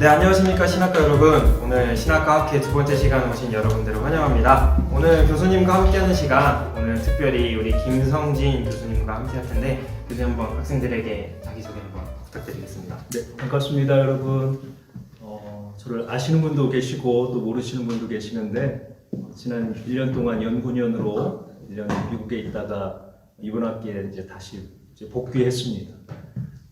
네, 안녕하십니까 신학과 여러분. 오늘 신학과 학회 두 번째 시간에 오신 여러분들을 환영합니다. 오늘 교수님과 함께하는 시간, 오늘 특별히 우리 김성진 교수님과 함께할 텐데 교수님 한번 학생들에게 자기소개 한번 부탁드리겠습니다. 네, 반갑습니다, 여러분. 저를 아시는 분도 계시고 또 모르시는 분도 계시는데 지난 1년 동안 연구년으로 1년 미국에 있다가 이번 학기에 이제 다시 복귀했습니다.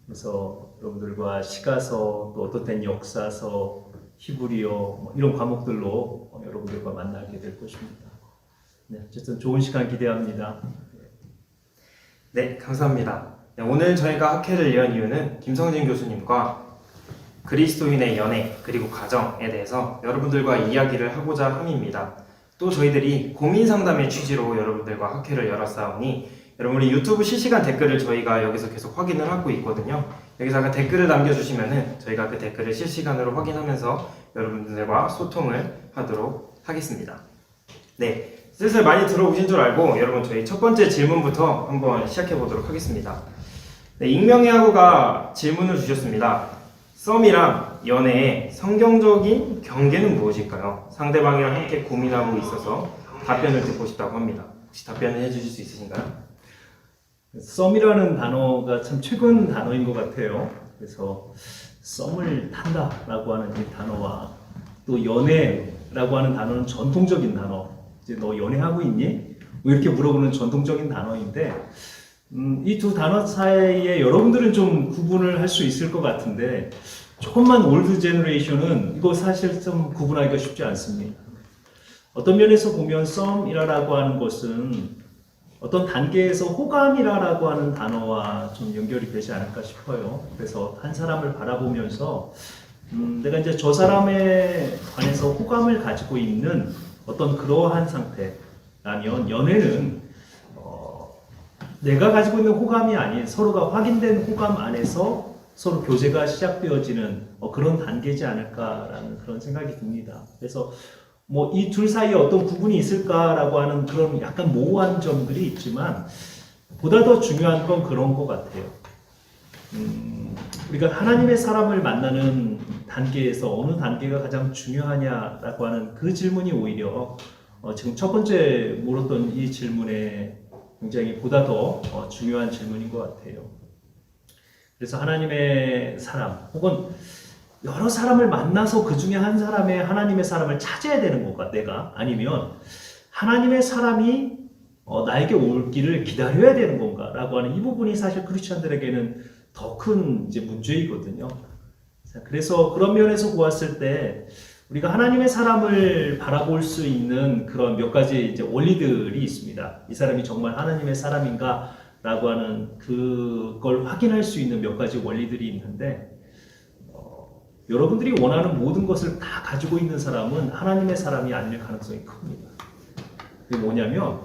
그래서 여러분들과 시가서 또 어떤 때는 역사서, 히브리어 이런 과목들로 여러분들과 만나게 될 것입니다. 네, 어쨌든 좋은 시간 기대합니다. 네, 감사합니다. 네, 오늘 저희가 학회를 연 이유는 김성진 교수님과 그리스도인의 연애 그리고 가정에 대해서 여러분들과 이야기를 하고자 함입니다. 또 저희들이 고민 상담의 취지로 여러분들과 학회를 열었사오니 여러분이 유튜브 실시간 댓글을 저희가 여기서 계속 확인을 하고 있거든요. 여기다가 댓글을 남겨주시면은 저희가 그 댓글을 실시간으로 확인하면서 여러분들과 소통을 하도록 하겠습니다. 네, 슬슬 많이 들어오신 줄 알고 여러분 저희 첫 번째 질문부터 한번 시작해 보도록 하겠습니다. 네, 익명의 학우가 질문을 주셨습니다. 썸이랑 연애의 성경적인 경계는 무엇일까요? 상대방이랑 함께 고민하고 있어서 답변을 듣고 싶다고 합니다. 혹시 답변을 해주실 수 있으신가요? 썸이라는 단어가 참 최근 단어인 것 같아요. 그래서 썸을 탄다라고 하는 이 단어와 또 연애라고 하는 단어는 전통적인 단어. 이제 너 연애하고 있니? 뭐 이렇게 물어보는 전통적인 단어인데 이 두 단어 사이에 여러분들은 좀 구분을 할 수 있을 것 같은데 조금만 올드 제너레이션은 이거 사실 좀 구분하기가 쉽지 않습니다. 어떤 면에서 보면 썸이라고 하는 것은 어떤 단계에서 호감이라고 하는 단어와 좀 연결이 되지 않을까 싶어요. 그래서 한 사람을 바라보면서 내가 이제 저 사람에 관해서 호감을 가지고 있는 어떤 그러한 상태라면 연애는 내가 가지고 있는 호감이 아닌 서로가 확인된 호감 안에서 서로 교제가 시작되어지는 그런 단계지 않을까라는 그런 생각이 듭니다. 그래서 뭐 이 둘 사이에 어떤 구분이 있을까라고 하는 그런 약간 모호한 점들이 있지만 보다 더 중요한 건 그런 것 같아요. 우리가 하나님의 사람을 만나는 단계에서 어느 단계가 가장 중요하냐라고 하는 그 질문이 오히려 지금 첫 번째 물었던 이 질문에 굉장히 보다 더 중요한 질문인 것 같아요. 그래서 하나님의 사람 혹은 여러 사람을 만나서 그 중에 한 사람의 하나님의 사람을 찾아야 되는 건가 내가 아니면 하나님의 사람이 나에게 올 길을 기다려야 되는 건가 라고 하는 이 부분이 사실 크리스천들에게는 더 큰 이제 문제이거든요. 그래서 그런 면에서 보았을 때 우리가 하나님의 사람을 바라볼 수 있는 그런 몇 가지 이제 원리들이 있습니다. 이 사람이 정말 하나님의 사람인가 라고 하는 그걸 확인할 수 있는 몇 가지 원리들이 있는데 여러분들이 원하는 모든 것을 다 가지고 있는 사람은 하나님의 사람이 아닐 가능성이 큽니다. 그게 뭐냐면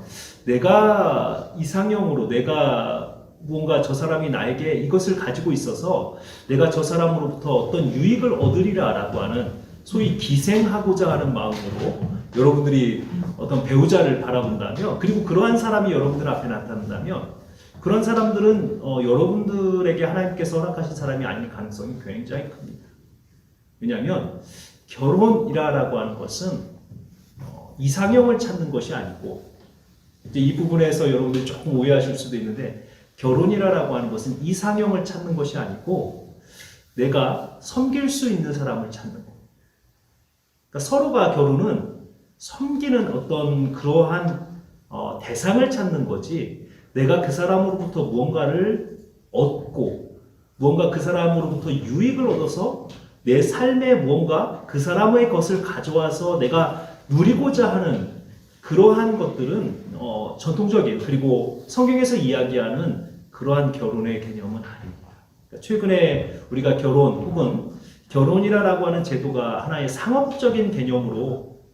내가 이상형으로 내가 뭔가 저 사람이 나에게 이것을 가지고 있어서 내가 저 사람으로부터 어떤 유익을 얻으리라 라고 하는 소위 기생하고자 하는 마음으로 여러분들이 어떤 배우자를 바라본다면 그리고 그러한 사람이 여러분들 앞에 나타난다면 그런 사람들은 여러분들에게 하나님께서 허락하신 사람이 아닐 가능성이 굉장히 큽니다. 왜냐하면 결혼이라고 하는 것은 이상형을 찾는 것이 아니고 이제 이 부분에서 여러분들이 조금 오해하실 수도 있는데 결혼이라고 하는 것은 이상형을 찾는 것이 아니고 내가 섬길 수 있는 사람을 찾는 것. 그러니까 서로가 결혼은 섬기는 어떤 그러한 대상을 찾는 거지 내가 그 사람으로부터 무언가를 얻고 무언가 그 사람으로부터 유익을 얻어서 내 삶에 무언가 그 사람의 것을 가져와서 내가 누리고자 하는 그러한 것들은 전통적인 그리고 성경에서 이야기하는 그러한 결혼의 개념은 아닙니다. 그러니까 최근에 우리가 결혼 혹은 결혼이라고 하는 제도가 하나의 상업적인 개념으로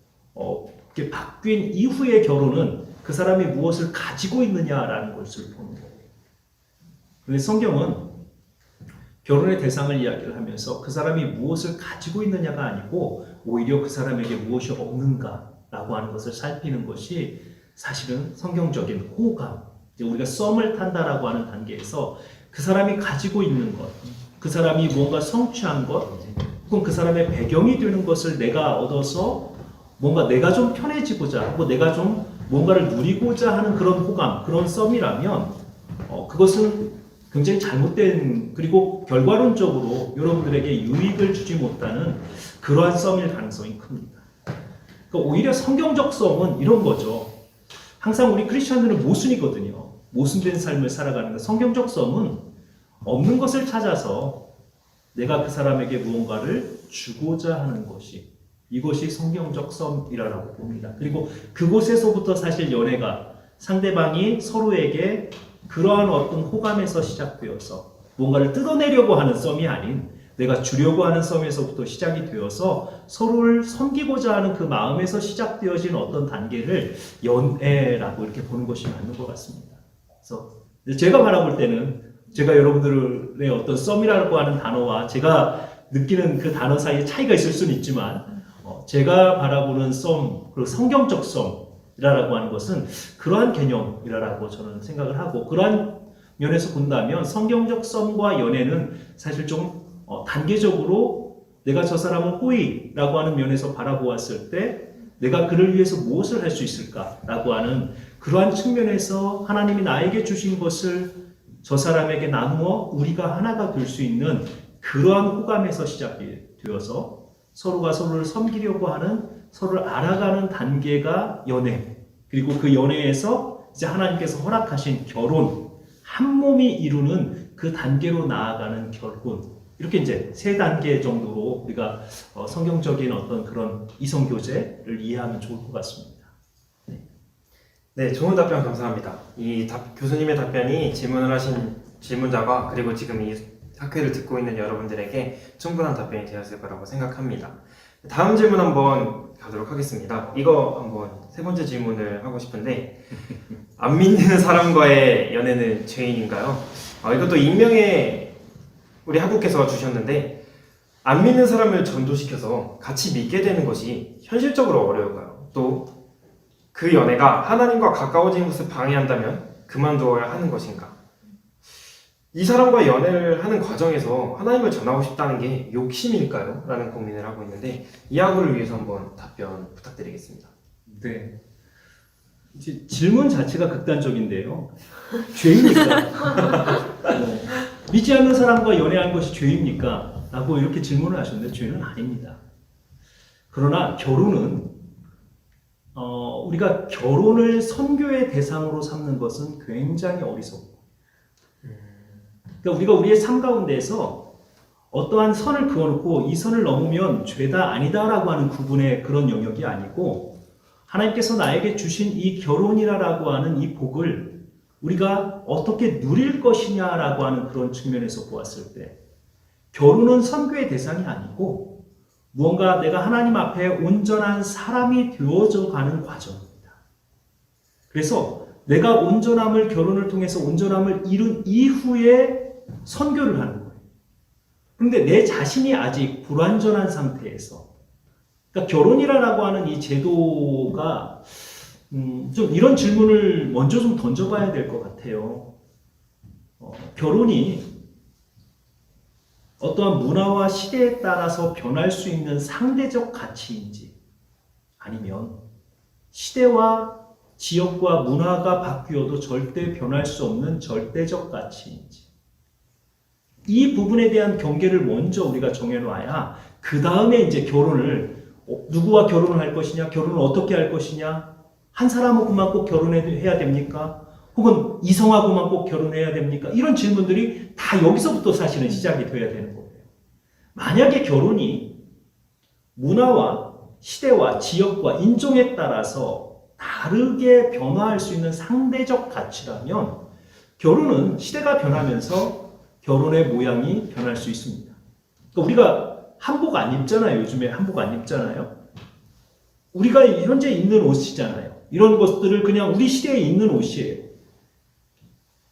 이렇게 바뀐 이후의 결혼은 그 사람이 무엇을 가지고 있느냐라는 것을 보는 거예요. 그런데 성경은 결혼의 대상을 이야기를 하면서 그 사람이 무엇을 가지고 있느냐가 아니고 오히려 그 사람에게 무엇이 없는가라고 하는 것을 살피는 것이 사실은 성경적인 호감, 우리가 썸을 탄다라고 하는 단계에서 그 사람이 가지고 있는 것, 그 사람이 뭔가 성취한 것, 혹은 그 사람의 배경이 되는 것을 내가 얻어서 뭔가 내가 좀 편해지고자 하고 내가 좀 뭔가를 누리고자 하는 그런 호감, 그런 썸이라면 그것은 굉장히 잘못된, 그리고 결과론적으로 여러분들에게 유익을 주지 못하는 그러한 썸일 가능성이 큽니다. 그러니까 오히려 성경적 썸은 이런 거죠. 항상 우리 크리스천들은 모순이거든요. 모순된 삶을 살아가는 것. 성경적 썸은 없는 것을 찾아서 내가 그 사람에게 무언가를 주고자 하는 것이, 이것이 성경적 썸이라고 봅니다. 그리고 그곳에서부터 사실 연애가 상대방이 서로에게 그러한 어떤 호감에서 시작되어서 뭔가를 뜯어내려고 하는 썸이 아닌 내가 주려고 하는 썸에서부터 시작이 되어서 서로를 섬기고자 하는 그 마음에서 시작되어진 어떤 단계를 연애라고 이렇게 보는 것이 맞는 것 같습니다. 그래서 제가 바라볼 때는 제가 여러분들의 어떤 썸이라고 하는 단어와 제가 느끼는 그 단어 사이에 차이가 있을 수는 있지만 제가 바라보는 썸, 그리고 성경적 썸이라고 하는 것은 그러한 개념이라고 저는 생각을 하고, 그러한 면에서 본다면 성경적 썸과 연애는 사실 좀 단계적으로 내가 저 사람을 호의라고 하는 면에서 바라보았을 때 내가 그를 위해서 무엇을 할 수 있을까라고 하는 그러한 측면에서 하나님이 나에게 주신 것을 저 사람에게 나누어 우리가 하나가 될 수 있는 그러한 호감에서 시작이 되어서 서로가 서로를 섬기려고 하는, 서로를 알아가는 단계가 연애, 그리고 그 연애에서 이제 하나님께서 허락하신 결혼, 한 몸이 이루는 그 단계로 나아가는 결혼, 이렇게 이제 세 단계 정도로 우리가 성경적인 어떤 그런 이성 교제를 이해하면 좋을 것 같습니다. 네, 좋은 답변 감사합니다. 교수님의 답변이 질문을 하신 질문자가 그리고 지금 이 학회를 듣고 있는 여러분들에게 충분한 답변이 되었을 거라고 생각합니다. 다음 질문 한번 가도록 하겠습니다. 이거 한번 세 번째 질문을 하고 싶은데, 안 믿는 사람과의 연애는 죄인인가요? 이것도 익명의 우리 학우께서 주셨는데, 안 믿는 사람을 전도시켜서 같이 믿게 되는 것이 현실적으로 어려울까요? 또 그 연애가 하나님과 가까워지는 것을 방해한다면 그만두어야 하는 것인가? 이 사람과 연애를 하는 과정에서 하나님을 전하고 싶다는 게 욕심일까요? 라는 고민을 하고 있는데, 이 학우를 위해서 한번 답변 부탁드리겠습니다. 네. 이제 질문 자체가 극단적인데요. 죄입니까? 믿지 않는 사람과 연애하는 것이 죄입니까? 라고 이렇게 질문을 하셨는데 죄는 아닙니다. 그러나 결혼은 우리가 결혼을 선교의 대상으로 삼는 것은 굉장히 어리석고, 그러니까 우리가 우리의 삶 가운데에서 어떠한 선을 그어놓고 이 선을 넘으면 죄다 아니다라고 하는 구분의 그런 영역이 아니고, 하나님께서 나에게 주신 이 결혼이라고 하는 이 복을 우리가 어떻게 누릴 것이냐라고 하는 그런 측면에서 보았을 때 결혼은 선교의 대상이 아니고 무언가 내가 하나님 앞에 온전한 사람이 되어져 가는 과정입니다. 그래서 내가 온전함을, 결혼을 통해서 온전함을 이룬 이후에 선교를 하는 거예요. 그런데 내 자신이 아직 불완전한 상태에서, 그러니까 결혼이라고 하는 이 제도가 좀 이런 질문을 먼저 좀 던져봐야 될 것 같아요. 결혼이 어떠한 문화와 시대에 따라서 변할 수 있는 상대적 가치인지, 아니면 시대와 지역과 문화가 바뀌어도 절대 변할 수 없는 절대적 가치인지, 이 부분에 대한 경계를 먼저 우리가 정해놔야 그 다음에 이제 결혼을, 누구와 결혼을 할 것이냐, 결혼을 어떻게 할 것이냐, 한 사람하고만 꼭 결혼해야 됩니까? 혹은 이성하고만 꼭 결혼해야 됩니까? 이런 질문들이 다 여기서부터 사실은 시작이 돼야 되는 거예요. 만약에 결혼이 문화와 시대와 지역과 인종에 따라서 다르게 변화할 수 있는 상대적 가치라면 결혼은 시대가 변하면서 결혼의 모양이 변할 수 있습니다. 그러니까 우리가 한복 안 입잖아요. 요즘에 한복 안 입잖아요. 우리가 현재 입는 옷이잖아요. 이런 것들을 그냥 우리 시대에 입는 옷이에요.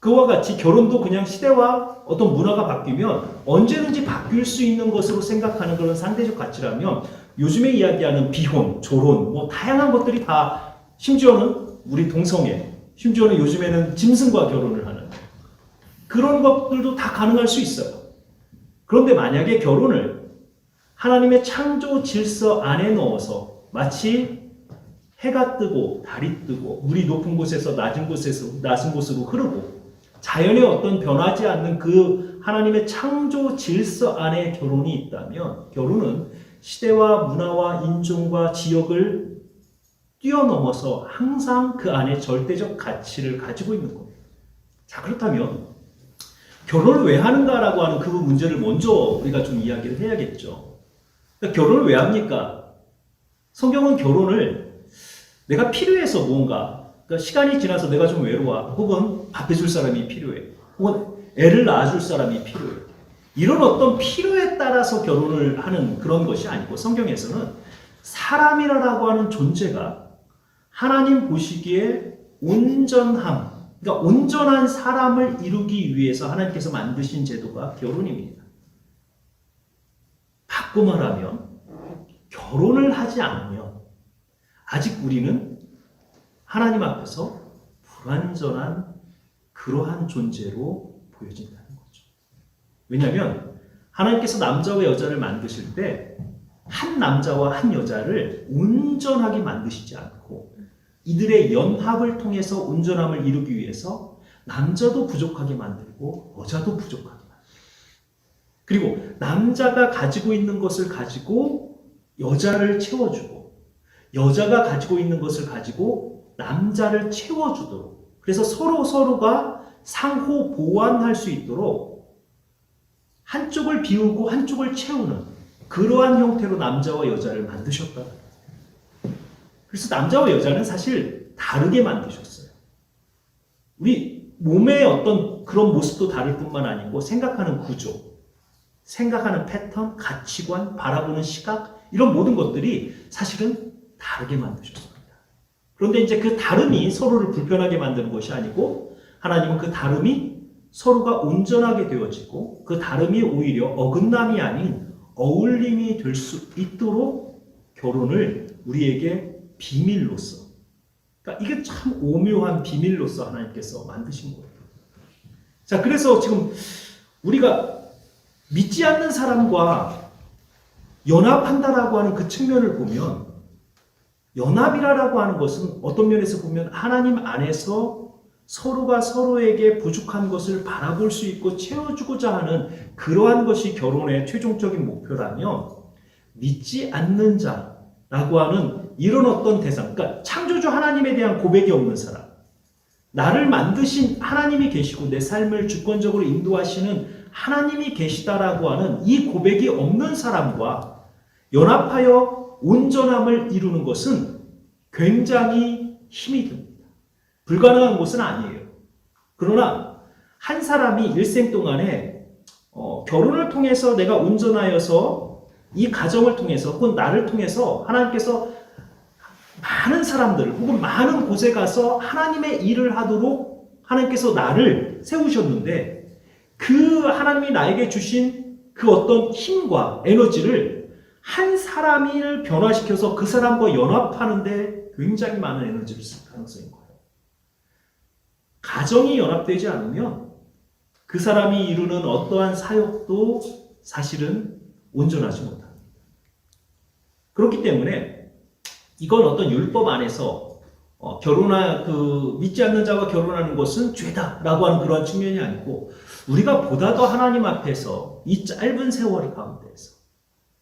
그와 같이 결혼도 그냥 시대와 어떤 문화가 바뀌면 언제든지 바뀔 수 있는 것으로 생각하는 그런 상대적 가치라면 요즘에 이야기하는 비혼, 졸혼, 뭐 다양한 것들이 다, 심지어는 우리 동성애, 심지어는 요즘에는 짐승과 결혼을 하는 그런 것들도 다 가능할 수 있어요. 그런데 만약에 결혼을 하나님의 창조 질서 안에 넣어서 마치 해가 뜨고 달이 뜨고 물이 높은 곳에서 낮은 곳으로 흐르고 자연의 어떤 변하지 않는 그 하나님의 창조 질서 안에 결혼이 있다면 결혼은 시대와 문화와 인종과 지역을 뛰어넘어서 항상 그 안에 절대적 가치를 가지고 있는 거예요. 자, 그렇다면 결혼을 왜 하는가라고 하는 그 문제를 먼저 우리가 좀 이야기를 해야겠죠. 그러니까 결혼을 왜 합니까? 성경은 결혼을 내가 필요해서 무언가, 그러니까 시간이 지나서 내가 좀 외로워, 혹은 밥 해줄 사람이 필요해, 혹은 애를 낳아줄 사람이 필요해. 이런 어떤 필요에 따라서 결혼을 하는 그런 것이 아니고 성경에서는 사람이라고 하는 존재가 하나님 보시기에 온전함, 그러니까 온전한 사람을 이루기 위해서 하나님께서 만드신 제도가 결혼입니다. 바꿔 말하면 결혼을 하지 않으면 아직 우리는 하나님 앞에서 불완전한 그러한 존재로 보여진다는 거죠. 왜냐하면 하나님께서 남자와 여자를 만드실 때 한 남자와 한 여자를 온전하게 만드시지 않고 이들의 연합을 통해서 온전함을 이루기 위해서 남자도 부족하게 만들고 여자도 부족하게 만들고, 그리고 남자가 가지고 있는 것을 가지고 여자를 채워주고 여자가 가지고 있는 것을 가지고 남자를 채워주도록, 그래서 서로가 상호 보완할 수 있도록 한쪽을 비우고 한쪽을 채우는 그러한 형태로 남자와 여자를 만드셨다. 그래서 남자와 여자는 사실 다르게 만드셨어요. 우리 몸의 어떤 그런 모습도 다를 뿐만 아니고 생각하는 구조, 생각하는 패턴, 가치관, 바라보는 시각, 이런 모든 것들이 사실은 다르게 만드셨습니다. 그런데 이제 그 다름이 서로를 불편하게 만드는 것이 아니고 하나님은 그 다름이 서로가 온전하게 되어지고 그 다름이 오히려 어긋남이 아닌 어울림이 될 수 있도록 결혼을 우리에게 비밀로서, 그러니까 이게 참 오묘한 비밀로서 하나님께서 만드신 거예요. 자, 그래서 지금 우리가 믿지 않는 사람과 연합한다라고 하는 그 측면을 보면, 연합이라고 하는 것은 어떤 면에서 보면 하나님 안에서 서로가 서로에게 부족한 것을 바라볼 수 있고 채워주고자 하는 그러한 것이 결혼의 최종적인 목표라면, 믿지 않는 자라고 하는 이런 어떤 대상, 그러니까 창조주 하나님에 대한 고백이 없는 사람, 나를 만드신 하나님이 계시고 내 삶을 주권적으로 인도하시는 하나님이 계시다라고 하는 이 고백이 없는 사람과 연합하여 온전함을 이루는 것은 굉장히 힘이 듭니다. 불가능한 것은 아니에요. 그러나 한 사람이 일생 동안에 결혼을 통해서 내가 온전하여서 이 가정을 통해서 혹은 나를 통해서 하나님께서 많은 사람들 혹은 많은 곳에 가서 하나님의 일을 하도록 하나님께서 나를 세우셨는데, 그 하나님이 나에게 주신 그 어떤 힘과 에너지를 한 사람을 변화시켜서 그 사람과 연합하는데 굉장히 많은 에너지를 쓸 가능성이 있고, 가정이 연합되지 않으면 그 사람이 이루는 어떠한 사역도 사실은 온전하지 못합니다. 그렇기 때문에 이건 어떤 율법 안에서 믿지 않는 자와 결혼하는 것은 죄다라고 하는 그러한 측면이 아니고, 우리가 보다 더 하나님 앞에서 이 짧은 세월 가운데에서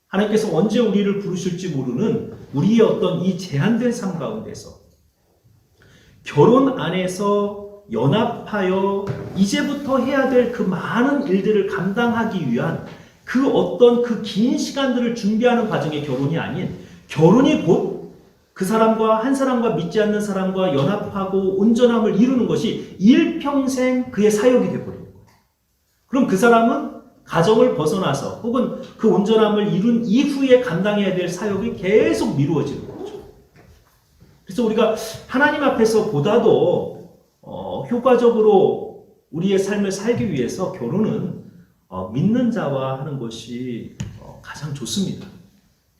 하나님께서 언제 우리를 부르실지 모르는 우리의 어떤 이 제한된 삶 가운데서 결혼 안에서 연합하여 이제부터 해야 될 그 많은 일들을 감당하기 위한 그 어떤 그 긴 시간들을 준비하는 과정의 결혼이 아닌, 결혼이 곧 그 사람과 한 사람과 믿지 않는 사람과 연합하고 온전함을 이루는 것이 일평생 그의 사역이 되어버리는 거예요. 그럼 그 사람은 가정을 벗어나서 혹은 그 온전함을 이룬 이후에 감당해야 될 사역이 계속 미루어지는 거죠. 그래서 우리가 하나님 앞에서 보다도 효과적으로 우리의 삶을 살기 위해서 결혼은 믿는 자와 하는 것이 가장 좋습니다.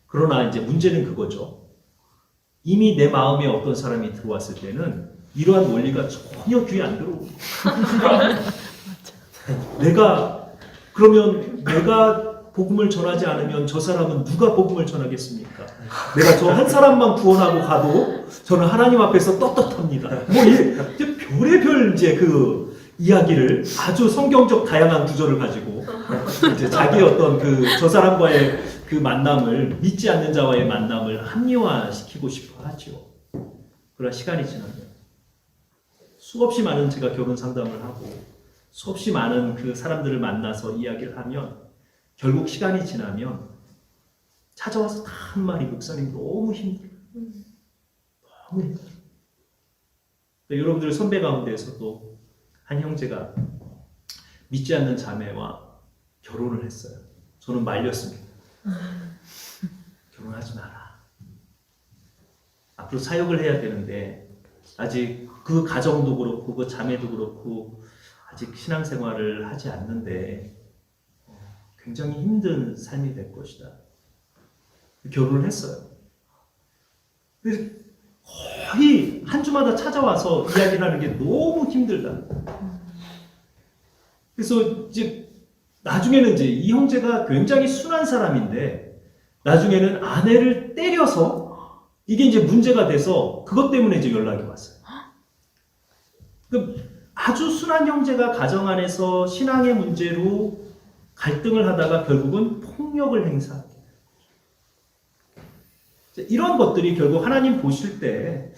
그러나 이제 문제는 그거죠. 이미 내 마음에 어떤 사람이 들어왔을 때는 이러한 원리가 전혀 귀에 안 들어옵니다. 내가 복음을 전하지 않으면 저 사람은 누가 복음을 전하겠습니까? 내가 저 한 사람만 구원하고 가도 저는 하나님 앞에서 떳떳합니다. 뭐 이제 별의별 이제 그 이야기를 아주 성경적 다양한 구절을 가지고 이제 자기 어떤 그 저 사람과의 그 만남을 믿지 않는 자와의 만남을 합리화시키고 싶어 하죠. 그러나 시간이 지나면 수없이 많은 제가 결혼 상담을 하고 수없이 많은 그 사람들을 만나서 이야기를 하면 결국 시간이 지나면 찾아와서 다 한 말이 목사님 너무 힘들어요. 너무 힘들어요. 여러분들 선배 가운데에서도 한 형제가 믿지 않는 자매와 결혼을 했어요. 저는 말렸습니다. 결혼하지 마라. 앞으로 사역을 해야 되는데 아직 그 가정도 그렇고 그 자매도 그렇고 아직 신앙생활을 하지 않는데 굉장히 힘든 삶이 될 것이다. 결혼을 했어요. 근데 거의 한 주마다 찾아와서 이야기를 하는 게 너무 힘들다. 그래서 이제 나중에는 이제 이 형제가 굉장히 순한 사람인데 나중에는 아내를 때려서 이게 이제 문제가 돼서 그것 때문에 이제 연락이 왔어요. 아주 순한 형제가 가정 안에서 신앙의 문제로 갈등을 하다가 결국은 폭력을 행사하게 돼요. 이런 것들이 결국 하나님 보실 때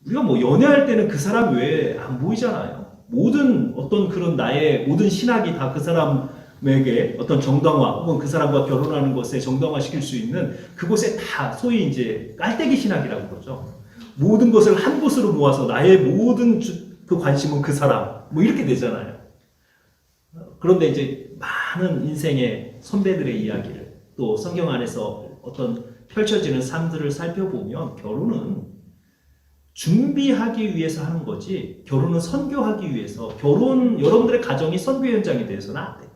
우리가 뭐 연애할 때는 그 사람 외에 안 보이잖아요. 모든 어떤 그런 나의 모든 신학이 다 그 사람에게 어떤 정당화 혹은 그 사람과 결혼하는 것에 정당화시킬 수 있는 그곳에 다 소위 이제 깔때기 신학이라고 그러죠. 모든 것을 한 곳으로 모아서 나의 모든 그 관심은 그 사람 뭐 이렇게 되잖아요. 그런데 이제 많은 인생의 선배들의 이야기를 또 성경 안에서 어떤 펼쳐지는 삶들을 살펴보면 결혼은 준비하기 위해서 하는 거지 결혼은 선교하기 위해서 여러분들의 가정이 선교 현장이 되어서는 안 돼요.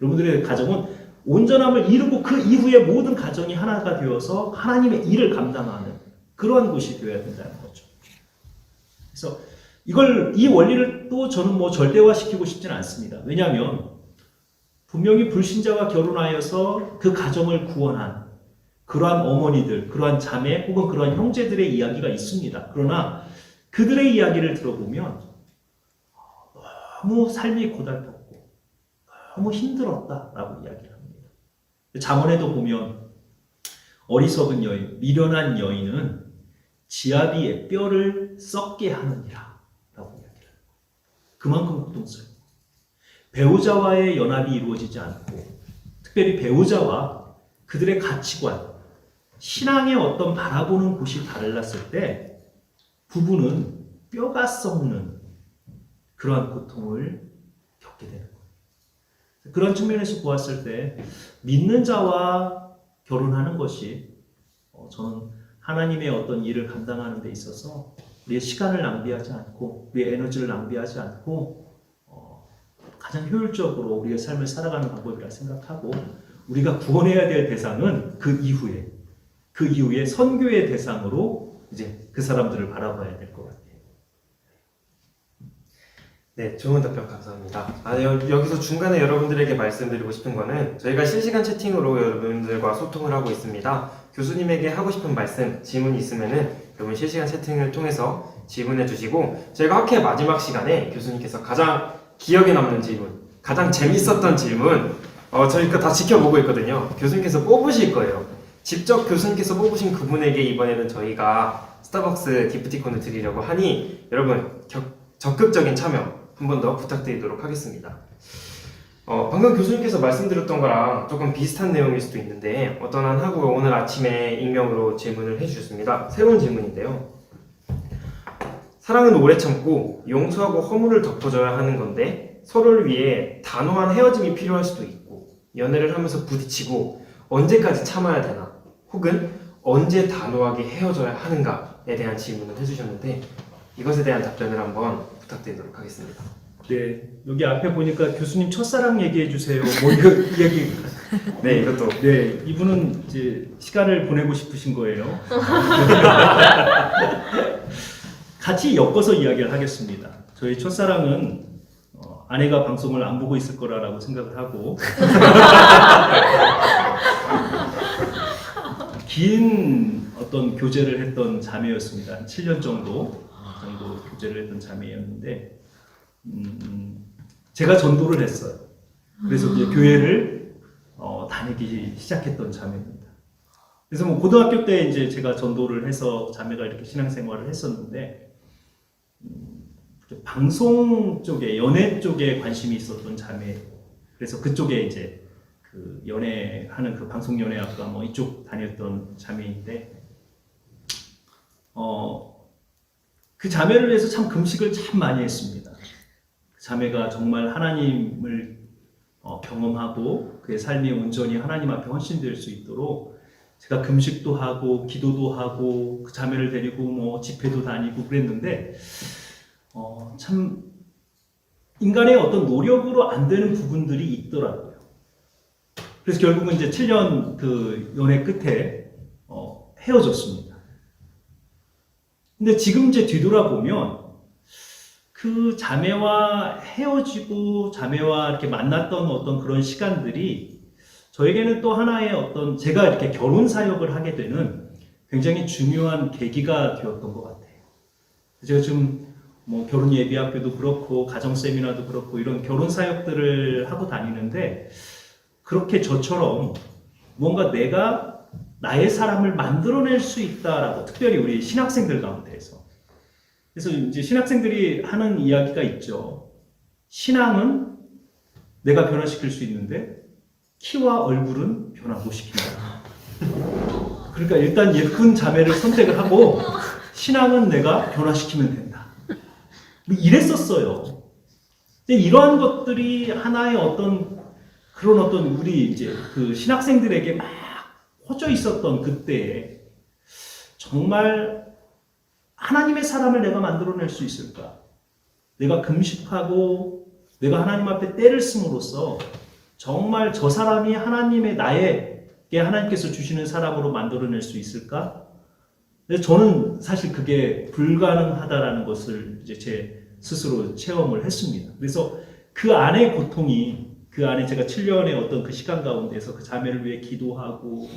여러분들의 가정은 온전함을 이루고 그 이후에 모든 가정이 하나가 되어서 하나님의 일을 감당하는 그러한 곳이 되어야 된다는 거죠. 그래서 이 원리를 또 저는 뭐 절대화시키고 싶지는 않습니다. 왜냐하면 분명히 불신자와 결혼하여서 그 가정을 구원한 그러한 어머니들, 그러한 자매 혹은 그러한 형제들의 이야기가 있습니다. 그러나 그들의 이야기를 들어보면 너무 삶이 고달팠고 너무 힘들었다라고 이야기를 합니다. 잠언에도 보면 어리석은 여인, 미련한 여인은 지아비의 뼈를 썩게 하느니라 라고 이야기를 합니다. 그만큼 고통스러워요. 배우자와의 연합이 이루어지지 않고 특별히 배우자와 그들의 가치관, 신앙의 어떤 바라보는 곳이 달랐을 때 부부는 뼈가 썩는 그러한 고통을 겪게 되는 거예요. 그런 측면에서 보았을 때 믿는 자와 결혼하는 것이 저는 하나님의 어떤 일을 감당하는 데 있어서 우리의 시간을 낭비하지 않고 우리의 에너지를 낭비하지 않고 가장 효율적으로 우리의 삶을 살아가는 방법이라 생각하고 우리가 구원해야 될 대상은 그 이후에 선교의 대상으로 이제 그 사람들을 바라봐야 될 것 같아요. 네, 좋은 답변 감사합니다. 여기서 중간에 여러분들에게 말씀드리고 싶은 거는 저희가 실시간 채팅으로 여러분들과 소통을 하고 있습니다. 교수님에게 하고 싶은 말씀, 질문이 있으면은 여러분 실시간 채팅을 통해서 질문해 주시고 저희가 학회 마지막 시간에 교수님께서 가장 기억에 남는 질문, 가장 재밌었던 질문 저희가 다 지켜보고 있거든요. 교수님께서 뽑으실 거예요. 직접 교수님께서 뽑으신 그분에게 이번에는 저희가 스타벅스 기프티콘을 드리려고 하니 여러분 적극적인 참여 한 번 더 부탁드리도록 하겠습니다. 방금 교수님께서 말씀드렸던 거랑 조금 비슷한 내용일 수도 있는데 어떤 한 학우가 오늘 아침에 익명으로 질문을 해주셨습니다. 새로운 질문인데요. 사랑은 오래 참고 용서하고 허물을 덮어줘야 하는 건데 서로를 위해 단호한 헤어짐이 필요할 수도 있고 연애를 하면서 부딪히고 언제까지 참아야 되나 혹은 언제 단호하게 헤어져야 하는가에 대한 질문을 해주셨는데 이것에 대한 답변을 한번 부탁드리도록 하겠습니다. 네, 여기 앞에 보니까 교수님 첫사랑 얘기해 주세요. 뭐 이거 이야기. 네, 이것도. 네, 이분은 이제 시간을 보내고 싶으신 거예요. 같이 엮어서 이야기를 하겠습니다. 저희 첫사랑은 아내가 방송을 안 보고 있을 거라고 생각을 하고 긴 어떤 교제를 했던 자매였습니다. 한 7년 정도 교제를 했던 자매였는데 제가 전도를 했어요. 그래서 이제 교회를 다니기 시작했던 자매입니다. 그래서 뭐 고등학교 때 이제 제가 전도를 해서 자매가 이렇게 신앙생활을 했었는데 방송 쪽에 연애 쪽에 관심이 있었던 자매. 그래서 그쪽에 이제 그 연애하는 그 방송 연애학과 뭐 이쪽 다녔던 자매인데 그 자매를 위해서 참 금식을 참 많이 했습니다. 그 자매가 정말 하나님을 경험하고 그의 삶이 온전히 하나님 앞에 헌신될 수 있도록 제가 금식도 하고 기도도 하고 그 자매를 데리고 뭐 집회도 다니고 그랬는데 참 인간의 어떤 노력으로 안 되는 부분들이 있더라고요. 그래서 결국은 이제 7년 그 연애 끝에 헤어졌습니다. 근데 지금 이제 뒤돌아보면 그 자매와 헤어지고 자매와 이렇게 만났던 어떤 그런 시간들이 저에게는 또 하나의 어떤 제가 이렇게 결혼 사역을 하게 되는 굉장히 중요한 계기가 되었던 것 같아요. 제가 지금 뭐 결혼 예비학교도 그렇고 가정 세미나도 그렇고 이런 결혼 사역들을 하고 다니는데 그렇게 저처럼 뭔가 내가 나의 사람을 만들어낼 수 있다라고 특별히 우리 신학생들 가운데에서 그래서 이제 신학생들이 하는 이야기가 있죠. 신앙은 내가 변화시킬 수 있는데 키와 얼굴은 변화 못 시킨다. 그러니까 일단 예쁜 자매를 선택을 하고 신앙은 내가 변화시키면 된다. 이랬었어요. 근데 이러한 것들이 하나의 어떤 그런 어떤 우리 이제 그 신학생들에게 막 퍼져 있었던 그때에 정말 하나님의 사람을 내가 만들어낼 수 있을까? 내가 금식하고 내가 하나님 앞에 때를 쓰므로써 정말 저 사람이 하나님의 나에게 하나님께서 주시는 사람으로 만들어낼 수 있을까? 저는 사실 그게 불가능하다라는 것을 이제 제 스스로 체험을 했습니다. 그래서 그 안의 고통이 그 안에 제가 7년의 어떤 그 시간 가운데서 그 자매를 위해 기도하고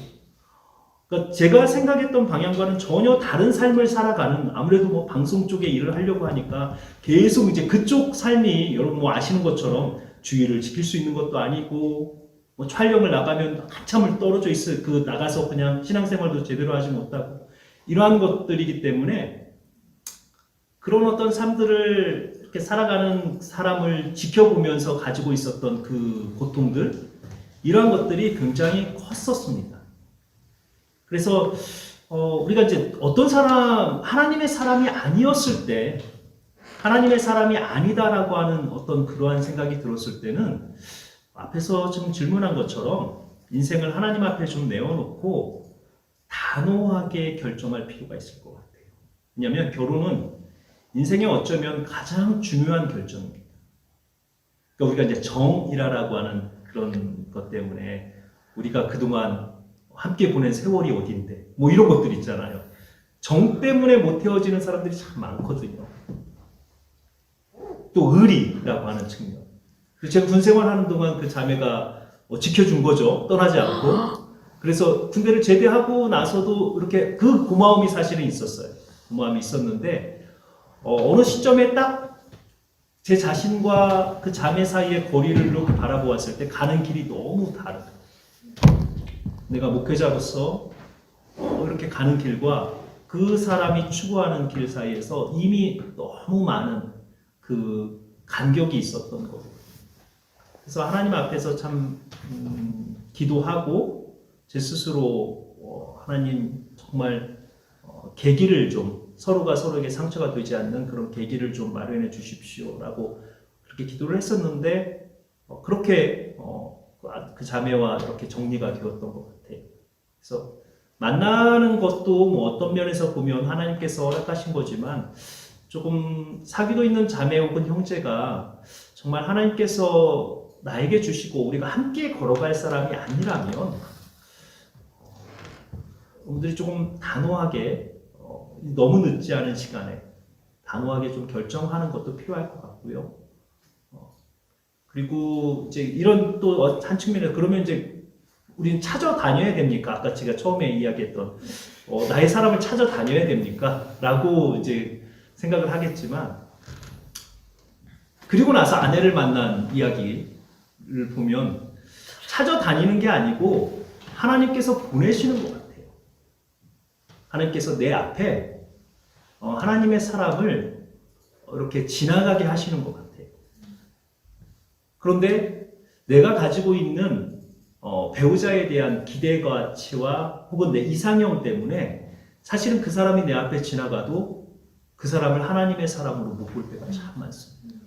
그러니까 제가 생각했던 방향과는 전혀 다른 삶을 살아가는 아무래도 뭐 방송 쪽에 일을 하려고 하니까 계속 이제 그쪽 삶이 여러분 뭐 아시는 것처럼 주의를 지킬 수 있는 것도 아니고 뭐 촬영을 나가면 한참을 떨어져 있어 그 나가서 그냥 신앙생활도 제대로 하지 못하고 이러한 것들이기 때문에 그런 어떤 삶들을 이렇게 살아가는 사람을 지켜보면서 가지고 있었던 그 고통들 이러한 것들이 굉장히 컸었습니다. 그래서 우리가 이제 어떤 사람 하나님의 사람이 아니었을 때 하나님의 사람이 아니다라고 하는 어떤 그러한 생각이 들었을 때는 앞에서 좀 질문한 것처럼 인생을 하나님 앞에 좀 내어놓고 단호하게 결정할 필요가 있을 것 같아요. 왜냐하면 결혼은 인생에 어쩌면 가장 중요한 결정입니다. 그러니까 우리가 이제 정이라고 하는 그런 것 때문에 우리가 그동안 함께 보낸 세월이 어딘데 뭐 이런 것들 있잖아요. 정 때문에 못 헤어지는 사람들이 참 많거든요. 또 의리라고 하는 측면. 제가 군 생활하는 동안 그 자매가 지켜준 거죠. 떠나지 않고. 그래서 군대를 제대하고 나서도 이렇게 그 고마움이 사실은 있었어요. 고마움이 있었는데 어느 시점에 딱 제 자신과 그 자매 사이의 거리를 이렇게 바라보았을 때 가는 길이 너무 다르다. 내가 목회자로서 이렇게 가는 길과 그 사람이 추구하는 길 사이에서 이미 너무 많은 그 간격이 있었던 거예요. 그래서 하나님 앞에서 참 기도하고 제 스스로 하나님 정말 계기를 좀 서로가 서로에게 상처가 되지 않는 그런 계기를 좀 마련해 주십시오라고 그렇게 기도를 했었는데 그렇게 그 자매와 이렇게 정리가 되었던 것 같아요. 그래서 만나는 것도 뭐 어떤 면에서 보면 하나님께서 허락하신 거지만 조금 사귀고 있는 자매 혹은 형제가 정말 하나님께서 나에게 주시고 우리가 함께 걸어갈 사람이 아니라면 여러분들이 조금 단호하게 너무 늦지 않은 시간에 단호하게 좀 결정하는 것도 필요할 것 같고요. 그리고 이제 이런 또 한 측면에서 그러면 이제 우리는 찾아다녀야 됩니까? 아까 제가 처음에 이야기했던 나의 사람을 찾아다녀야 됩니까? 라고 이제 생각을 하겠지만 그리고 나서 아내를 만난 이야기를 보면 찾아다니는 게 아니고 하나님께서 보내시는 것 같아요. 하나님께서 내 앞에 하나님의 사람을 이렇게 지나가게 하시는 것 같아요. 그런데 내가 가지고 있는 배우자에 대한 기대가치와 혹은 내 이상형 때문에 사실은 그 사람이 내 앞에 지나가도 그 사람을 하나님의 사람으로 못 볼 때가 참 많습니다.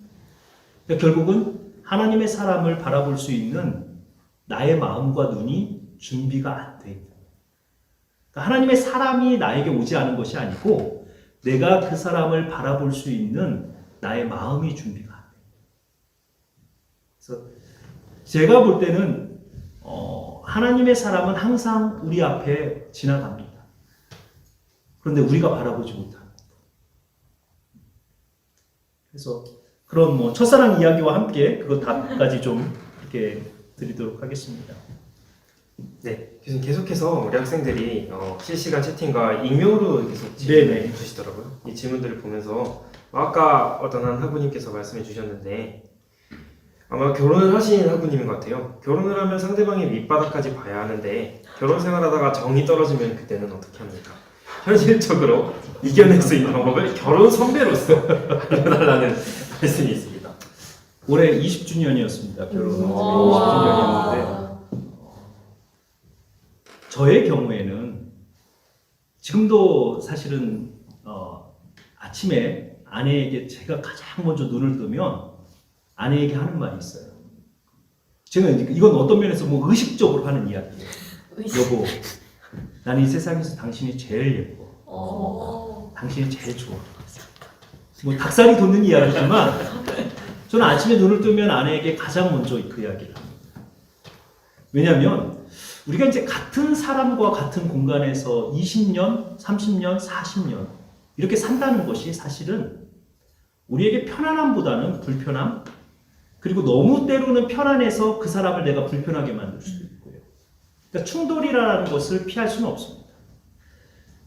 그러니까 결국은 하나님의 사람을 바라볼 수 있는 나의 마음과 눈이 준비가 안 돼 있다. 그러니까 하나님의 사람이 나에게 오지 않은 것이 아니고 내가 그 사람을 바라볼 수 있는 나의 마음이 준비가 안 돼. 그래서 제가 볼 때는 하나님의 사람은 항상 우리 앞에 지나갑니다. 그런데 우리가 바라보지 못합니다. 그래서 그런 첫사랑 이야기와 함께 그것 답까지 좀 이렇게 드리도록 하겠습니다. 네, 교수님 계속해서 우리 학생들이 실시간 채팅과 익명으로 계속 네네. 질문을 주시더라고요. 이 질문들을 보면서 아까 어떤 한 학우님께서 말씀해 주셨는데 아마 결혼을 하신 학우님인 것 같아요. 결혼을 하면 상대방의 밑바닥까지 봐야 하는데 결혼 생활하다가 정이 떨어지면 그때는 어떻게 합니까? 현실적으로 이겨낼 수 있는 방법을 결혼 선배로서 알려달라는 말씀이 있습니다. 올해 20주년이었습니다. 결혼한 지 와. 20주년이었는데 저의 경우에는 지금도 사실은 아침에 아내에게 제가 가장 먼저 눈을 뜨면 아내에게 하는 말이 있어요. 제가 이건 어떤 면에서 의식적으로 하는 이야기예요. 여보, 나는 이 세상에서 당신이 제일 예뻐. 당신이 제일 좋아. 닭살이 돋는 이야기지만 저는 아침에 눈을 뜨면 아내에게 가장 먼저 그 이야기를 합니다. 왜냐하면 우리가 이제 같은 사람과 같은 공간에서 20년, 30년, 40년 이렇게 산다는 것이 사실은 우리에게 편안함보다는 불편함, 그리고 너무 때로는 편안해서 그 사람을 내가 불편하게 만들 수도 있고요. 그러니까 충돌이라는 것을 피할 수는 없습니다.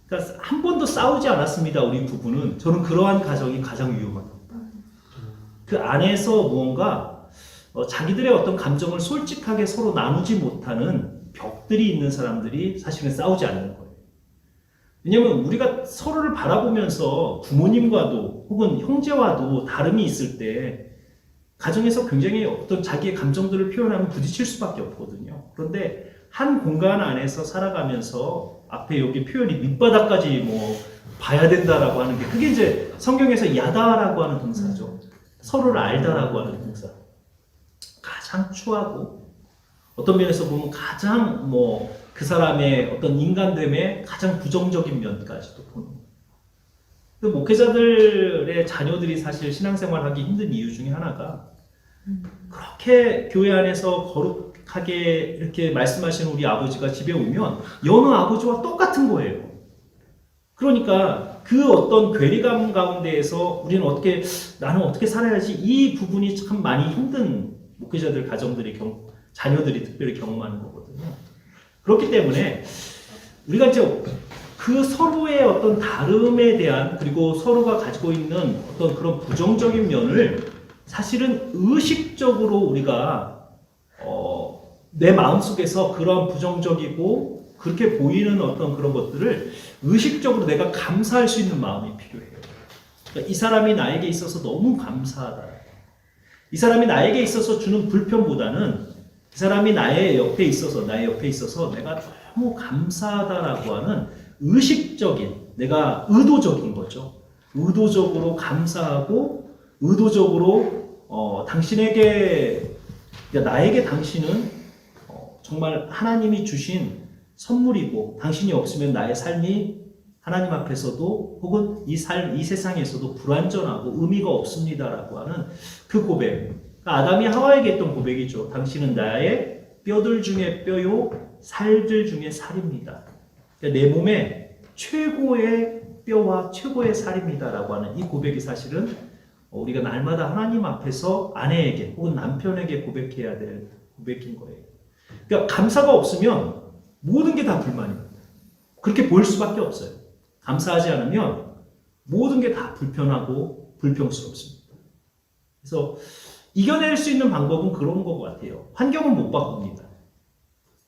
그러니까 한 번도 싸우지 않았습니다. 우리 부부는. 저는 그러한 가정이 가장 위험하다. 그 안에서 무언가 자기들의 어떤 감정을 솔직하게 서로 나누지 못하는 벽들이 있는 사람들이 사실은 싸우지 않는 거예요. 왜냐하면 우리가 서로를 바라보면서 부모님과도 혹은 형제와도 다름이 있을 때 가정에서 굉장히 어떤 자기의 감정들을 표현하면 부딪힐 수밖에 없거든요. 그런데 한 공간 안에서 살아가면서 앞에 여기 표현이 밑바닥까지 봐야 된다라고 하는 게 그게 이제 성경에서 야다라고 하는 동사죠. 서로를 알다라고 하는 동사. 가장 추하고 어떤 면에서 보면 가장 그 사람의 어떤 인간됨의 가장 부정적인 면까지도 보는 거예요. 근데 목회자들의 자녀들이 사실 신앙생활하기 힘든 이유 중에 하나가 그렇게 교회 안에서 거룩하게 이렇게 말씀하시는 우리 아버지가 집에 오면 여느 아버지와 똑같은 거예요. 그러니까 그 어떤 괴리감 가운데에서 우리는 나는 어떻게 살아야지 이 부분이 참 많이 힘든 목회자들 가정들의 자녀들이 특별히 경험하는 거거든요. 그렇기 때문에 우리가 이제 그 서로의 어떤 다름에 대한 그리고 서로가 가지고 있는 어떤 그런 부정적인 면을 사실은 의식적으로 우리가 내 마음속에서 그런 부정적이고 그렇게 보이는 어떤 그런 것들을 의식적으로 내가 감사할 수 있는 마음이 필요해요. 그러니까 이 사람이 나에게 있어서 너무 감사하다. 이 사람이 나에게 있어서 주는 불편보다는 이 사람이 나의 옆에 있어서 내가 너무 감사하다라고 하는 의식적인, 내가 의도적인 거죠. 의도적으로 감사하고 의도적으로 당신에게, 나에게 당신은 정말 하나님이 주신 선물이고 당신이 없으면 나의 삶이 하나님 앞에서도 혹은 이 세상에서도 불완전하고 의미가 없습니다라고 하는 그 고백. 아담이 하와에게 했던 고백이죠. 당신은 나의 뼈들 중에 뼈요 살들 중에 살입니다. 내 몸에 최고의 뼈와 최고의 살입니다라고 하는 이 고백이 사실은 우리가 날마다 하나님 앞에서 아내에게 혹은 남편에게 고백해야 될 고백인 거예요. 그러니까 감사가 없으면 모든 게 다 불만입니다. 그렇게 보일 수밖에 없어요. 감사하지 않으면 모든 게 다 불편하고 불평스럽습니다. 그래서 이겨낼 수 있는 방법은 그런 것 같아요. 환경은 못 바꿉니다.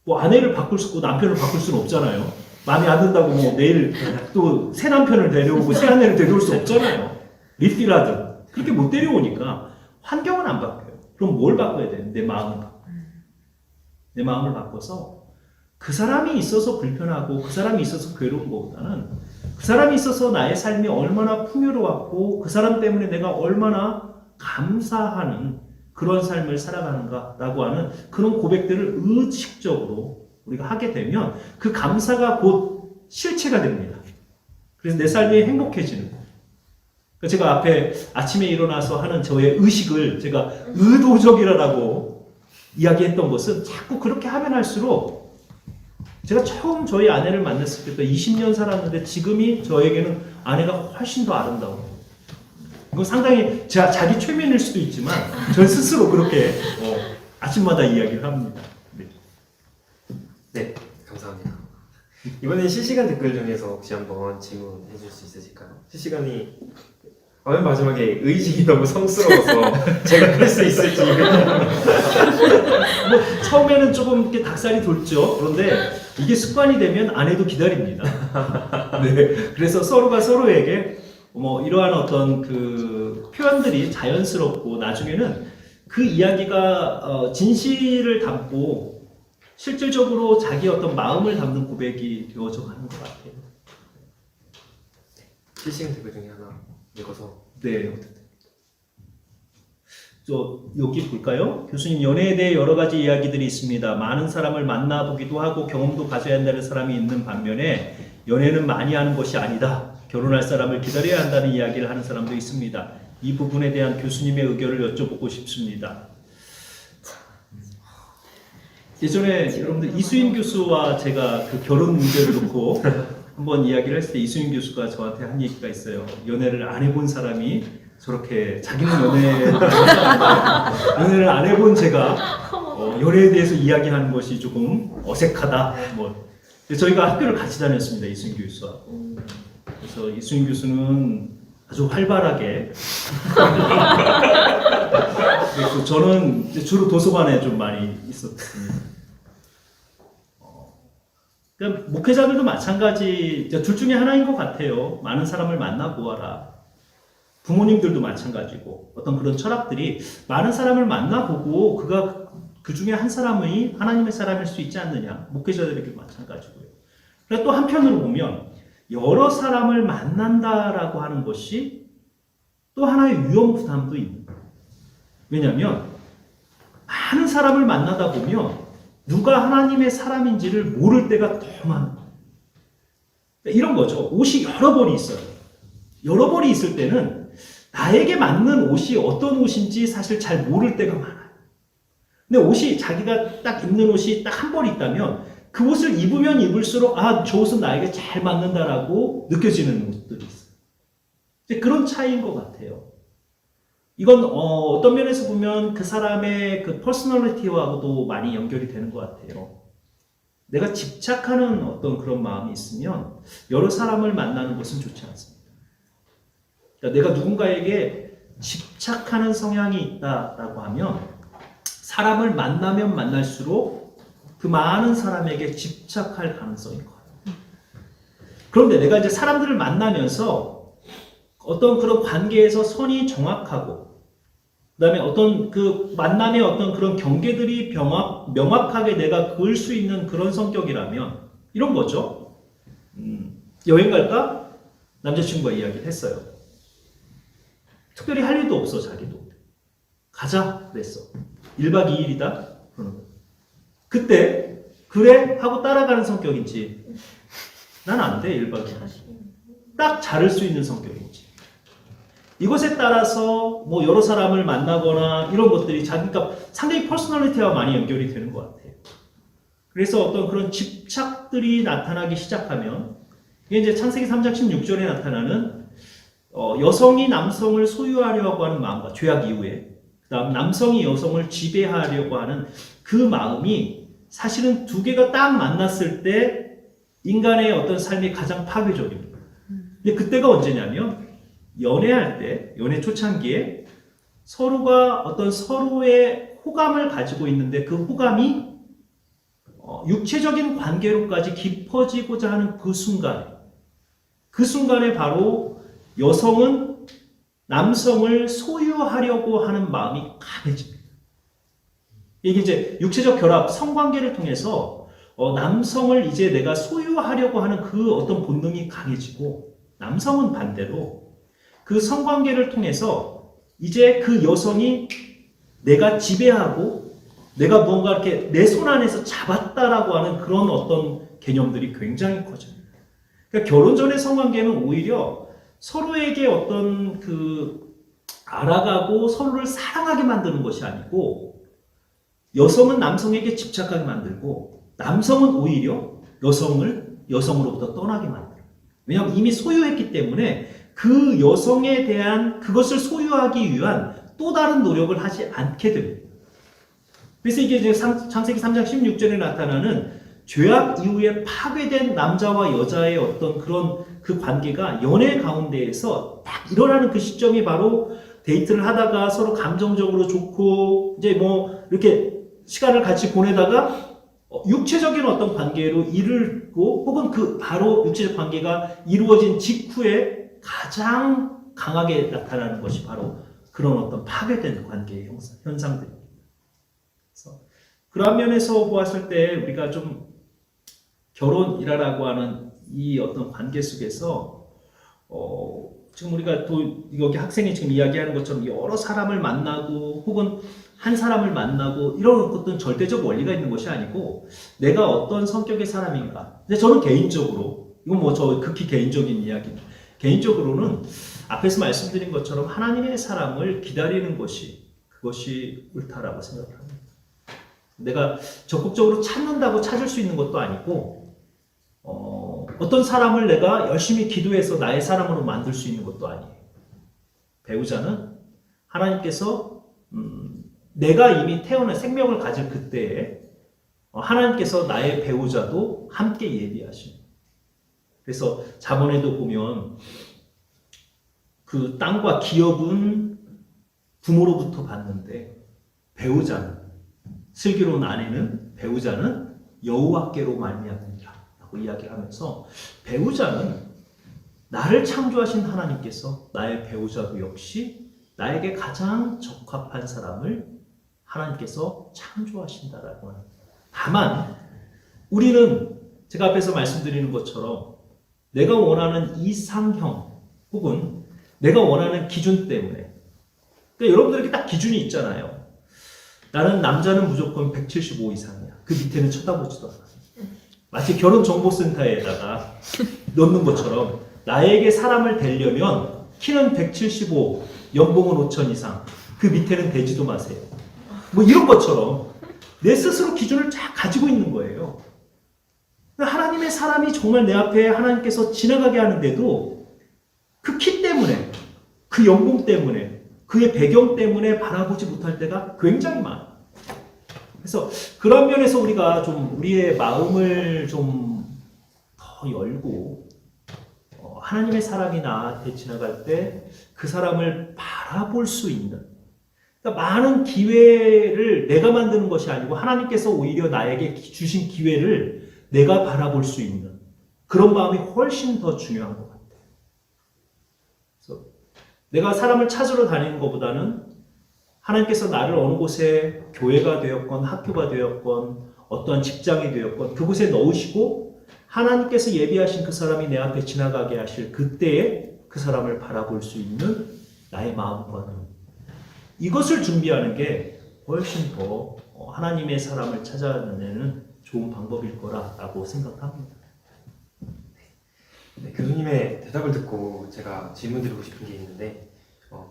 뭐 아내를 바꿀 수 있고 남편을 바꿀 수는 없잖아요. 마음에 안 든다고 뭐 내일 또 새 남편을 데려오고 새 아내를 데려올 수 없잖아요. 리필하든 그렇게 못 데려오니까 환경은 안 바뀌어요. 그럼 뭘 바꿔야 돼요? 내 마음을 바꿔요. 내 마음을 바꿔서 그 사람이 있어서 불편하고 그 사람이 있어서 괴로운 것보다는 그 사람이 있어서 나의 삶이 얼마나 풍요로웠고 그 사람 때문에 내가 얼마나 감사하는 그런 삶을 살아가는가라고 하는 그런 고백들을 의식적으로 우리가 하게 되면 그 감사가 곧 실체가 됩니다. 그래서 내 삶이 행복해지는 거예요. 제가 앞에 아침에 일어나서 하는 저의 의식을 제가 의도적이라고 이야기했던 것은 자꾸 그렇게 하면 할수록 제가 처음 저희 아내를 만났을 때부터 20년 살았는데 지금이 저에게는 아내가 훨씬 더 아름다워요. 이건 상당히 자기 최면일 수도 있지만 전 스스로 그렇게 아침마다 이야기를 합니다. 네. 네, 감사합니다. 이번엔 실시간 댓글 중에서 혹시 한번 질문해 줄 수 있으실까요? 실시간이 맨 마지막에 의식이 너무 성스러워서 제가 그럴 수 있을지 뭐 처음에는 조금 이렇게 닭살이 돋죠. 그런데 이게 습관이 되면 아내도 기다립니다. 네. 그래서 서로가 서로에게 이러한 어떤 그 표현들이 자연스럽고 나중에는 그 이야기가 진실을 담고 실질적으로 자기 어떤 마음을 담는 고백이 되어져 가는 것 같아요. 실시간 댓글 중에 하나 읽어서. 네. 여기 볼까요? 교수님, 연애에 대해 여러 가지 이야기들이 있습니다. 많은 사람을 만나보기도 하고 경험도 가져야 한다는 사람이 있는 반면에 연애는 많이 하는 것이 아니다. 결혼할 사람을 기다려야 한다는 이야기를 하는 사람도 있습니다. 이 부분에 대한 교수님의 의견을 여쭤보고 싶습니다. 예전에 여러분들 이수인 교수와 제가 그 결혼 문제를 놓고 한번 이야기를 했을 때 이수인 교수가 저한테 한 얘기가 있어요. 연애를 안 해본 사람이 저렇게 자기는 연애를 안 해본 제가 연애에 대해서 이야기하는 것이 조금 어색하다. 저희가 학교를 같이 다녔습니다. 이수인 교수하고. 그래서 이수인 교수는 아주 활발하게 그리고 저는 주로 도서관에 좀 많이 있었습니다. 목회자들도 마찬가지, 둘 중에 하나인 것 같아요. 많은 사람을 만나보아라. 부모님들도 마찬가지고 어떤 그런 철학들이 많은 사람을 만나보고 그가 그 중에 한 사람이 하나님의 사람일 수 있지 않느냐. 목회자들에게 마찬가지고요. 그리고 또 한편으로 보면 여러 사람을 만난다라고 하는 것이 또 하나의 위험 부담도 있는 거예요. 왜냐하면 많은 사람을 만나다 보면 누가 하나님의 사람인지를 모를 때가 더 많아요. 이런 거죠. 옷이 여러 벌이 있어요. 여러 벌이 있을 때는 나에게 맞는 옷이 어떤 옷인지 사실 잘 모를 때가 많아요. 근데 옷이 자기가 딱 입는 옷이 딱 한 벌이 있다면 그 옷을 입으면 입을수록 저 옷은 나에게 잘 맞는다라고 느껴지는 옷들이 있어요. 이제 그런 차이인 것 같아요. 이건 어떤 면에서 보면 그 사람의 그 퍼스널리티와도 많이 연결이 되는 것 같아요. 내가 집착하는 어떤 그런 마음이 있으면 여러 사람을 만나는 것은 좋지 않습니다. 그러니까 내가 누군가에게 집착하는 성향이 있다라고 하면 사람을 만나면 만날수록 그 많은 사람에게 집착할 가능성이 커요. 그런데 내가 이제 사람들을 만나면서 어떤 그런 관계에서 선이 정확하고 그 다음에 어떤 그 만남의 어떤 그런 경계들이 명확하게 내가 그을 수 있는 그런 성격이라면 이런 거죠. 여행 갈까? 남자친구가 이야기를 했어요. 특별히 할 일도 없어 자기도. 가자 그랬어. 1박 2일이다. 그때 그래? 하고 따라가는 성격인지 난 안 돼 1박 2일. 딱 자를 수 있는 성격인지. 이것에 따라서 여러 사람을 만나거나 이런 것들이 자기가 상당히 퍼스널리티와 많이 연결이 되는 것 같아요. 그래서 어떤 그런 집착들이 나타나기 시작하면 이게 이제 창세기 3장 16절에 나타나는 여성이 남성을 소유하려고 하는 마음과 죄악 이후에 그다음 남성이 여성을 지배하려고 하는 그 마음이 사실은 두 개가 딱 만났을 때 인간의 어떤 삶이 가장 파괴적입니다. 근데 그때가 언제냐면 연애할 때, 연애 초창기에 서로가 어떤 서로의 호감을 가지고 있는데 그 호감이 육체적인 관계로까지 깊어지고자 하는 그 순간에 바로 여성은 남성을 소유하려고 하는 마음이 강해집니다. 이게 이제 육체적 결합, 성관계를 통해서 남성을 이제 내가 소유하려고 하는 그 어떤 본능이 강해지고 남성은 반대로 그 성관계를 통해서 이제 그 여성이 내가 지배하고 내가 뭔가 이렇게 내 손 안에서 잡았다라고 하는 그런 어떤 개념들이 굉장히 커져요. 그러니까 결혼 전의 성관계는 오히려 서로에게 어떤 알아가고 서로를 사랑하게 만드는 것이 아니고 여성은 남성에게 집착하게 만들고 남성은 오히려 여성을 여성으로부터 떠나게 만들어요. 왜냐하면 이미 소유했기 때문에 그 여성에 대한 그것을 소유하기 위한 또 다른 노력을 하지 않게 됩니다. 그래서 이게 이제 창세기 3장 16절에 나타나는 죄악 이후에 파괴된 남자와 여자의 어떤 그런 그 관계가 연애 가운데에서 딱 일어나는 그 시점이 바로 데이트를 하다가 서로 감정적으로 좋고 이제 뭐 이렇게 시간을 같이 보내다가 육체적인 어떤 관계로 이르고 혹은 그 바로 육체적 관계가 이루어진 직후에 가장 강하게 나타나는 것이 바로 그런 어떤 파괴된 관계의 현상들입니다. 그래서 그런 면에서 보았을 때 우리가 좀 결혼이라고 하는 이 어떤 관계 속에서 지금 우리가 또 여기 학생이 지금 이야기하는 것처럼 여러 사람을 만나고 혹은 한 사람을 만나고 이런 것들은 절대적 원리가 있는 것이 아니고 내가 어떤 성격의 사람인가. 근데 저는 개인적으로 이건 뭐 저 극히 개인적인 이야기입니다. 개인적으로는 앞에서 말씀드린 것처럼 하나님의 사람을 기다리는 그것이 옳다라고 생각을 합니다. 내가 적극적으로 찾는다고 찾을 수 있는 것도 아니고 어떤 사람을 내가 열심히 기도해서 나의 사람으로 만들 수 있는 것도 아니에요. 배우자는 하나님께서 내가 이미 태어난 생명을 가질 그때에 하나님께서 나의 배우자도 함께 예비하십니다. 그래서 자본에도 보면 그 땅과 기업은 부모로부터 받는데 배우자는 슬기로운 아내는 배우자는 여호와께로 말미암느니라 라고 이야기를 하면서 배우자는 나를 창조하신 하나님께서 나의 배우자도 역시 나에게 가장 적합한 사람을 하나님께서 창조하신다라고 하는. 다만 우리는 제가 앞에서 말씀드리는 것처럼 내가 원하는 이상형 혹은 내가 원하는 기준 때문에 그러니까 여러분들에게 딱 기준이 있잖아요. 나는 남자는 무조건 175 이상이야. 그 밑에는 쳐다보지도 않아. 마치 결혼정보센터에다가 넣는 것처럼 나에게 사람을 대려면 키는 175, 연봉은 5천 이상, 그 밑에는 대지도 마세요. 뭐 이런 것처럼 내 스스로 기준을 쫙 가지고 있는 거예요. 하나님의 사람이 정말 내 앞에 하나님께서 지나가게 하는데도 그 키 때문에, 그 연봉 때문에, 그의 배경 때문에 바라보지 못할 때가 굉장히 많아요. 그래서 그런 면에서 우리가 좀 우리의 마음을 좀 더 열고 하나님의 사람이 나한테 지나갈 때 그 사람을 바라볼 수 있는 그러니까 많은 기회를 내가 만드는 것이 아니고 하나님께서 오히려 나에게 주신 기회를 내가 바라볼 수 있는 그런 마음이 훨씬 더 중요한 것 같아요. 그래서 내가 사람을 찾으러 다니는 것보다는 하나님께서 나를 어느 곳에 교회가 되었건 학교가 되었건 어떠한 직장이 되었건 그곳에 넣으시고 하나님께서 예비하신 그 사람이 내 앞에 지나가게 하실 그때에 그 사람을 바라볼 수 있는 나의 마음과 눈 이것을 준비하는 게 훨씬 더 하나님의 사람을 찾아내는 좋은 방법일 거라고 생각합니다. 네, 교수님의 대답을 듣고 제가 질문드리고 싶은 게 있는데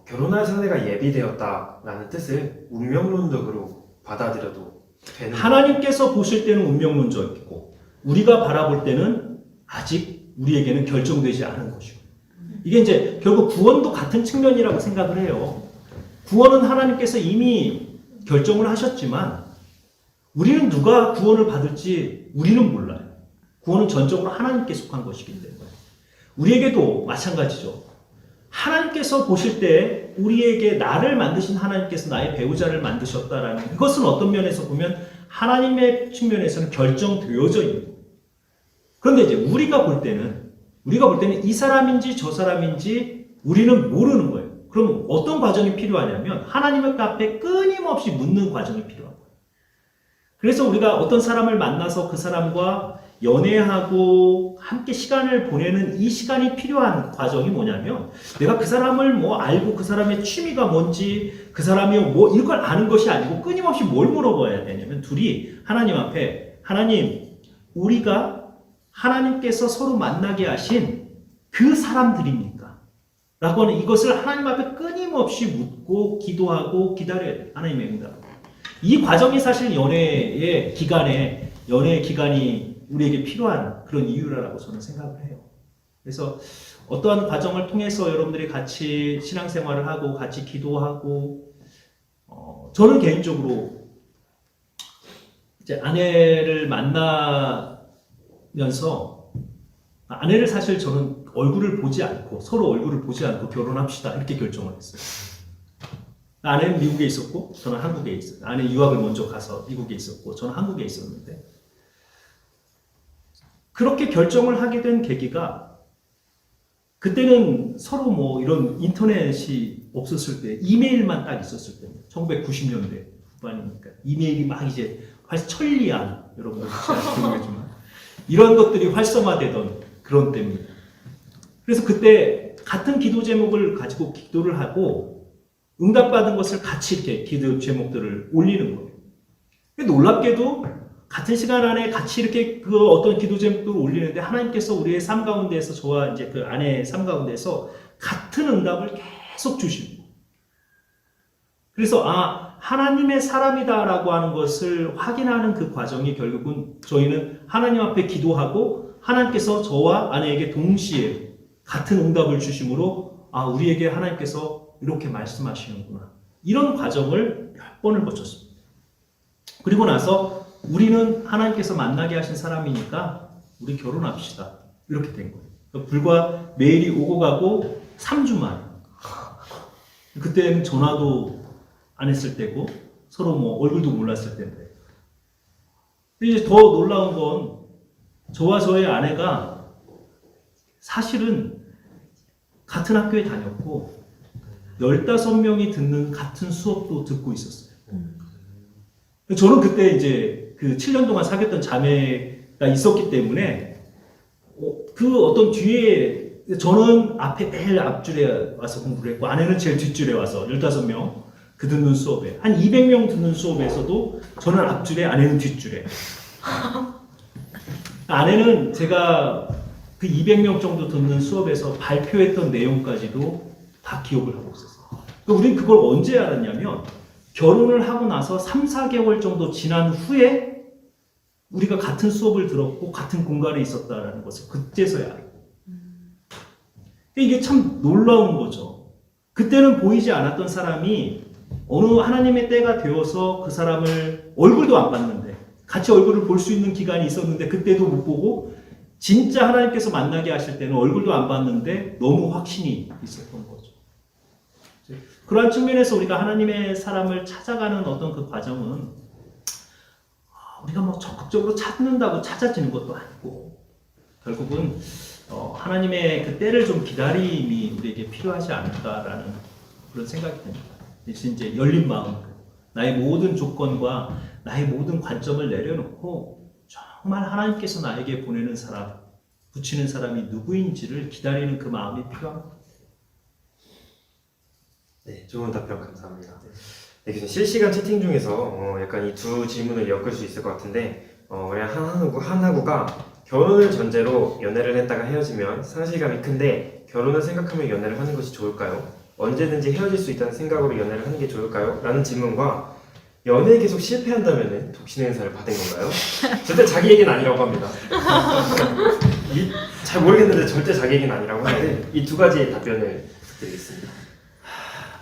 결혼할 사내가 예비되었다라는 뜻을 운명론적으로 받아들여도 되는 하나님께서 보실 때는 운명론적이고 우리가 바라볼 때는 아직 우리에게는 결정되지 않은 것이고 이게 이제 결국 구원도 같은 측면이라고 생각을 해요. 구원은 하나님께서 이미 결정을 하셨지만 우리는 누가 구원을 받을지 우리는 몰라요. 구원은 전적으로 하나님께 속한 것이기 때문에. 우리에게도 마찬가지죠. 하나님께서 보실 때 우리에게 나를 만드신 하나님께서 나의 배우자를 만드셨다라는 이것은 어떤 면에서 보면 하나님의 측면에서는 결정되어져 있는 거예요. 그런데 이제 우리가 볼 때는 이 사람인지 저 사람인지 우리는 모르는 거예요. 그럼 어떤 과정이 필요하냐면 하나님의 앞에 끊임없이 묻는 과정이 필요한 거예요. 그래서 우리가 어떤 사람을 만나서 그 사람과 연애하고 함께 시간을 보내는 이 시간이 필요한 과정이 뭐냐면 내가 그 사람을 뭐 알고 그 사람의 취미가 뭔지 그 사람이 뭐 이걸 아는 것이 아니고 끊임없이 뭘 물어봐야 되냐면 둘이 하나님 앞에 하나님 우리가 하나님께서 서로 만나게 하신 그 사람들입니까? 라고 하는 이것을 하나님 앞에 끊임없이 묻고 기도하고 기다려야 돼요. 하나님의 응답. 이 과정이 사실 연애의 기간이 우리에게 필요한 그런 이유라고 저는 생각을 해요. 그래서 어떠한 과정을 통해서 여러분들이 같이 신앙생활을 하고 같이 기도하고 저는 개인적으로 이제 아내를 만나면서 아내를 사실 저는 서로 얼굴을 보지 않고 결혼합시다 이렇게 결정을 했어요. 아내는 미국에 있었고 저는 한국에 있어요. 아내 유학을 먼저 가서 미국에 있었고 저는 한국에 있었는데 그렇게 결정을 하게 된 계기가 그때는 서로 뭐 이런 인터넷이 없었을 때 이메일만 딱 있었을 때입니다. 1990년대 후반이니까 이메일이 막 이제 천리안 여러분 잘 모르겠지만 이런 것들이 활성화되던 그런 때입니다. 그래서 그때 같은 기도 제목을 가지고 기도를 하고 응답받은 것을 같이 이렇게 기도 제목들을 올리는 거예요. 놀랍게도 같은 시간 안에 같이 이렇게 그 어떤 기도 제목들을 올리는데 하나님께서 우리의 삶 가운데에서 저와 이제 그 아내의 삶 가운데서 같은 응답을 계속 주시고 그래서 하나님의 사람이다라고 하는 것을 확인하는 그 과정이 결국은 저희는 하나님 앞에 기도하고 하나님께서 저와 아내에게 동시에 같은 응답을 주심으로 우리에게 하나님께서 이렇게 말씀하시는구나 이런 과정을 몇 번을 거쳤습니다. 그리고 나서 우리는 하나님께서 만나게 하신 사람이니까 우리 결혼합시다. 이렇게 된 거예요. 불과 메일이 오고 가고 3주 만에. 그때는 전화도 안 했을 때고 서로 뭐 얼굴도 몰랐을 때인데. 이제 더 놀라운 건 저와 저의 아내가 사실은 같은 학교에 다녔고 15명이 듣는 같은 수업도 듣고 있었어요. 저는 그때 이제 그 7년 동안 사귀었던 자매가 있었기 때문에 그 어떤 뒤에 저는 앞에 매일 앞줄에 와서 공부를 했고 아내는 제일 뒷줄에 와서 15명 그 듣는 수업에 한 200명 듣는 수업에서도 저는 앞줄에 아내는 뒷줄에 아내는 제가 그 200명 정도 듣는 수업에서 발표했던 내용까지도 다 기억을 하고 있었어요. 우리는 그걸 언제 알았냐면 결혼을 하고 나서 3, 4개월 정도 지난 후에 우리가 같은 수업을 들었고 같은 공간에 있었다는 것을 그때서야 알고 이게 참 놀라운 거죠. 그때는 보이지 않았던 사람이 어느 하나님의 때가 되어서 그 사람을 얼굴도 안 봤는데 같이 얼굴을 볼 수 있는 기간이 있었는데 그때도 못 보고 진짜 하나님께서 만나게 하실 때는 얼굴도 안 봤는데 너무 확신이 있었던 거죠. 그러한 측면에서 우리가 하나님의 사람을 찾아가는 어떤 그 과정은 우리가 뭐 적극적으로 찾는다고 찾아지는 것도 아니고 결국은 하나님의 그 때를 좀 기다림이 우리에게 필요하지 않을까라는 그런 생각이 듭니다. 이제 열린 마음, 나의 모든 조건과 나의 모든 관점을 내려놓고 정말 하나님께서 나에게 보내는 사람, 붙이는 사람이 누구인지를 기다리는 그 마음이 필요합니다. 네, 좋은 답변 감사합니다. 네, 교수님 실시간 채팅 중에서 약간 이 두 질문을 엮을 수 있을 것 같은데 한하구가 결혼을 전제로 연애를 했다가 헤어지면 상실감이 큰데 결혼을 생각하며 연애를 하는 것이 좋을까요? 언제든지 헤어질 수 있다는 생각으로 연애를 하는 게 좋을까요? 라는 질문과 연애에 계속 실패한다면 독신의 은사를 받은 건가요? 절대 자기 얘기는 아니라고 합니다. 잘 모르겠는데 절대 자기 얘기는 아니라고 하는데 이 두 가지의 답변을 부탁드리겠습니다.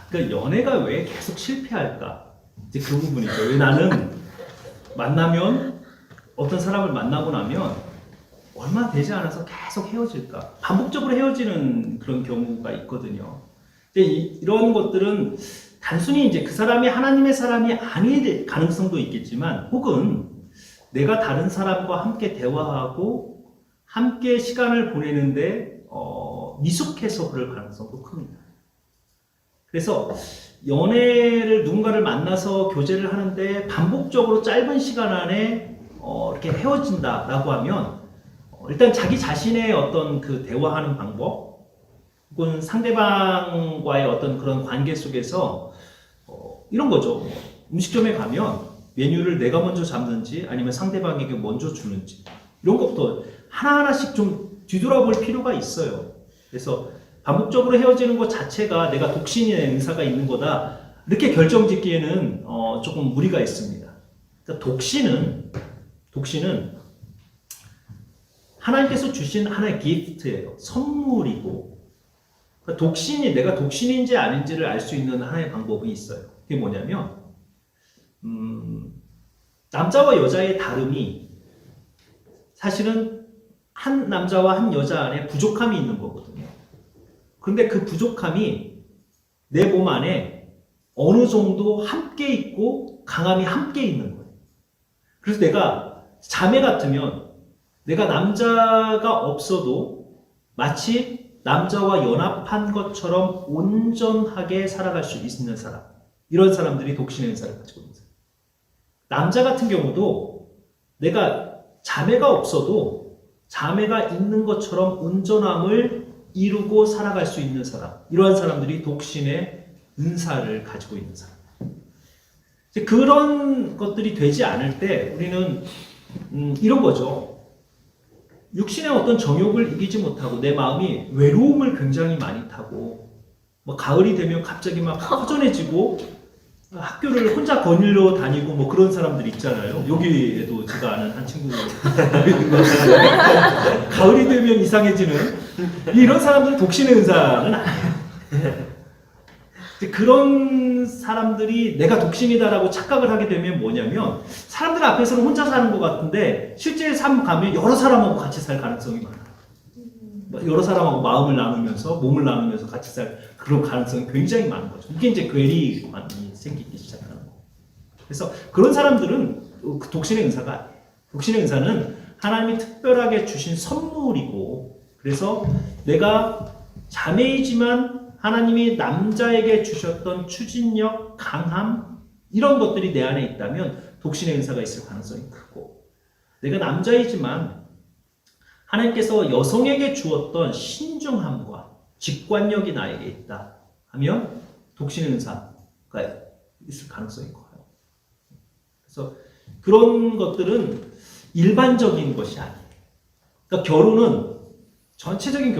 그러니까 연애가 왜 계속 실패할까? 이제 그 부분이죠. 왜 나는 만나면 어떤 사람을 만나고 나면 얼마 되지 않아서 계속 헤어질까? 반복적으로 헤어지는 그런 경우가 있거든요. 이제 이런 것들은 단순히 이제 그 사람이 하나님의 사람이 아닐 가능성도 있겠지만, 혹은 내가 다른 사람과 함께 대화하고 함께 시간을 보내는데 미숙해서 그럴 가능성도 큽니다. 그래서 연애를 누군가를 만나서 교제를 하는데 반복적으로 짧은 시간 안에 이렇게 헤어진다라고 하면 일단 자기 자신의 어떤 그 대화하는 방법 혹은 상대방과의 어떤 그런 관계 속에서 이런 거죠. 음식점에 가면 메뉴를 내가 먼저 잡는지 아니면 상대방에게 먼저 주는지 이런 것부터 하나하나씩 좀 뒤돌아볼 필요가 있어요. 그래서 반복적으로 헤어지는 것 자체가 내가 독신의 은사가 있는 거다 이렇게 결정짓기에는 조금 무리가 있습니다. 그러니까 독신은 하나님께서 주신 하나의 기프트예요. 선물이고, 그러니까 내가 독신인지 아닌지를 알 수 있는 하나의 방법이 있어요. 그게 뭐냐면 남자와 여자의 다름이 사실은 한 남자와 한 여자 안에 부족함이 있는 거거든요. 그런데 그 부족함이 내 몸 안에 어느 정도 함께 있고 강함이 함께 있는 거예요. 그래서 내가 자매 같으면 내가 남자가 없어도 마치 남자와 연합한 것처럼 온전하게 살아갈 수 있는 사람, 이런 사람들이 독신의 은사를 가지고 있는 사람. 남자 같은 경우도 내가 자매가 없어도 자매가 있는 것처럼 온전함을 이루고 살아갈 수 있는 사람, 이러한 사람들이 독신의 은사를 가지고 있는 사람. 그런 것들이 되지 않을 때 우리는 이런 거죠. 육신의 어떤 정욕을 이기지 못하고 내 마음이 외로움을 굉장히 많이 타고 뭐 가을이 되면 갑자기 막 허전해지고 학교를 혼자 거닐러 다니고 뭐 그런 사람들 있잖아요. 여기에도 제가 아는 한 친구가 있는 것 같아요. 가을이 되면 이상해지는 이런 사람들은 독신의 은사는 아니에요. 그런 사람들이 내가 독신이다라고 착각을 하게 되면 뭐냐면 사람들 앞에서는 혼자 사는 것 같은데 실제 삶 가면 여러 사람하고 같이 살 가능성이 많아요. 여러 사람하고 마음을 나누면서 몸을 나누면서 같이 살 그런 가능성이 굉장히 많은 거죠. 이게 이제 괴리감이 생기기 시작하는 거예요. 그래서 그런 사람들은 독신의 은사가 아니에요. 독신의 은사는 하나님이 특별하게 주신 선물이고, 그래서 내가 자매이지만 하나님이 남자에게 주셨던 추진력, 강함 이런 것들이 내 안에 있다면 독신의 은사가 있을 가능성이 크고, 내가 남자이지만 하나님께서 여성에게 주었던 신중함과 직관력이 나에게 있다 하면 독신의 은사가 있을 가능성이 커요. 그래서 그런 것들은 일반적인 것이 아니에요. 그러니까 전체적인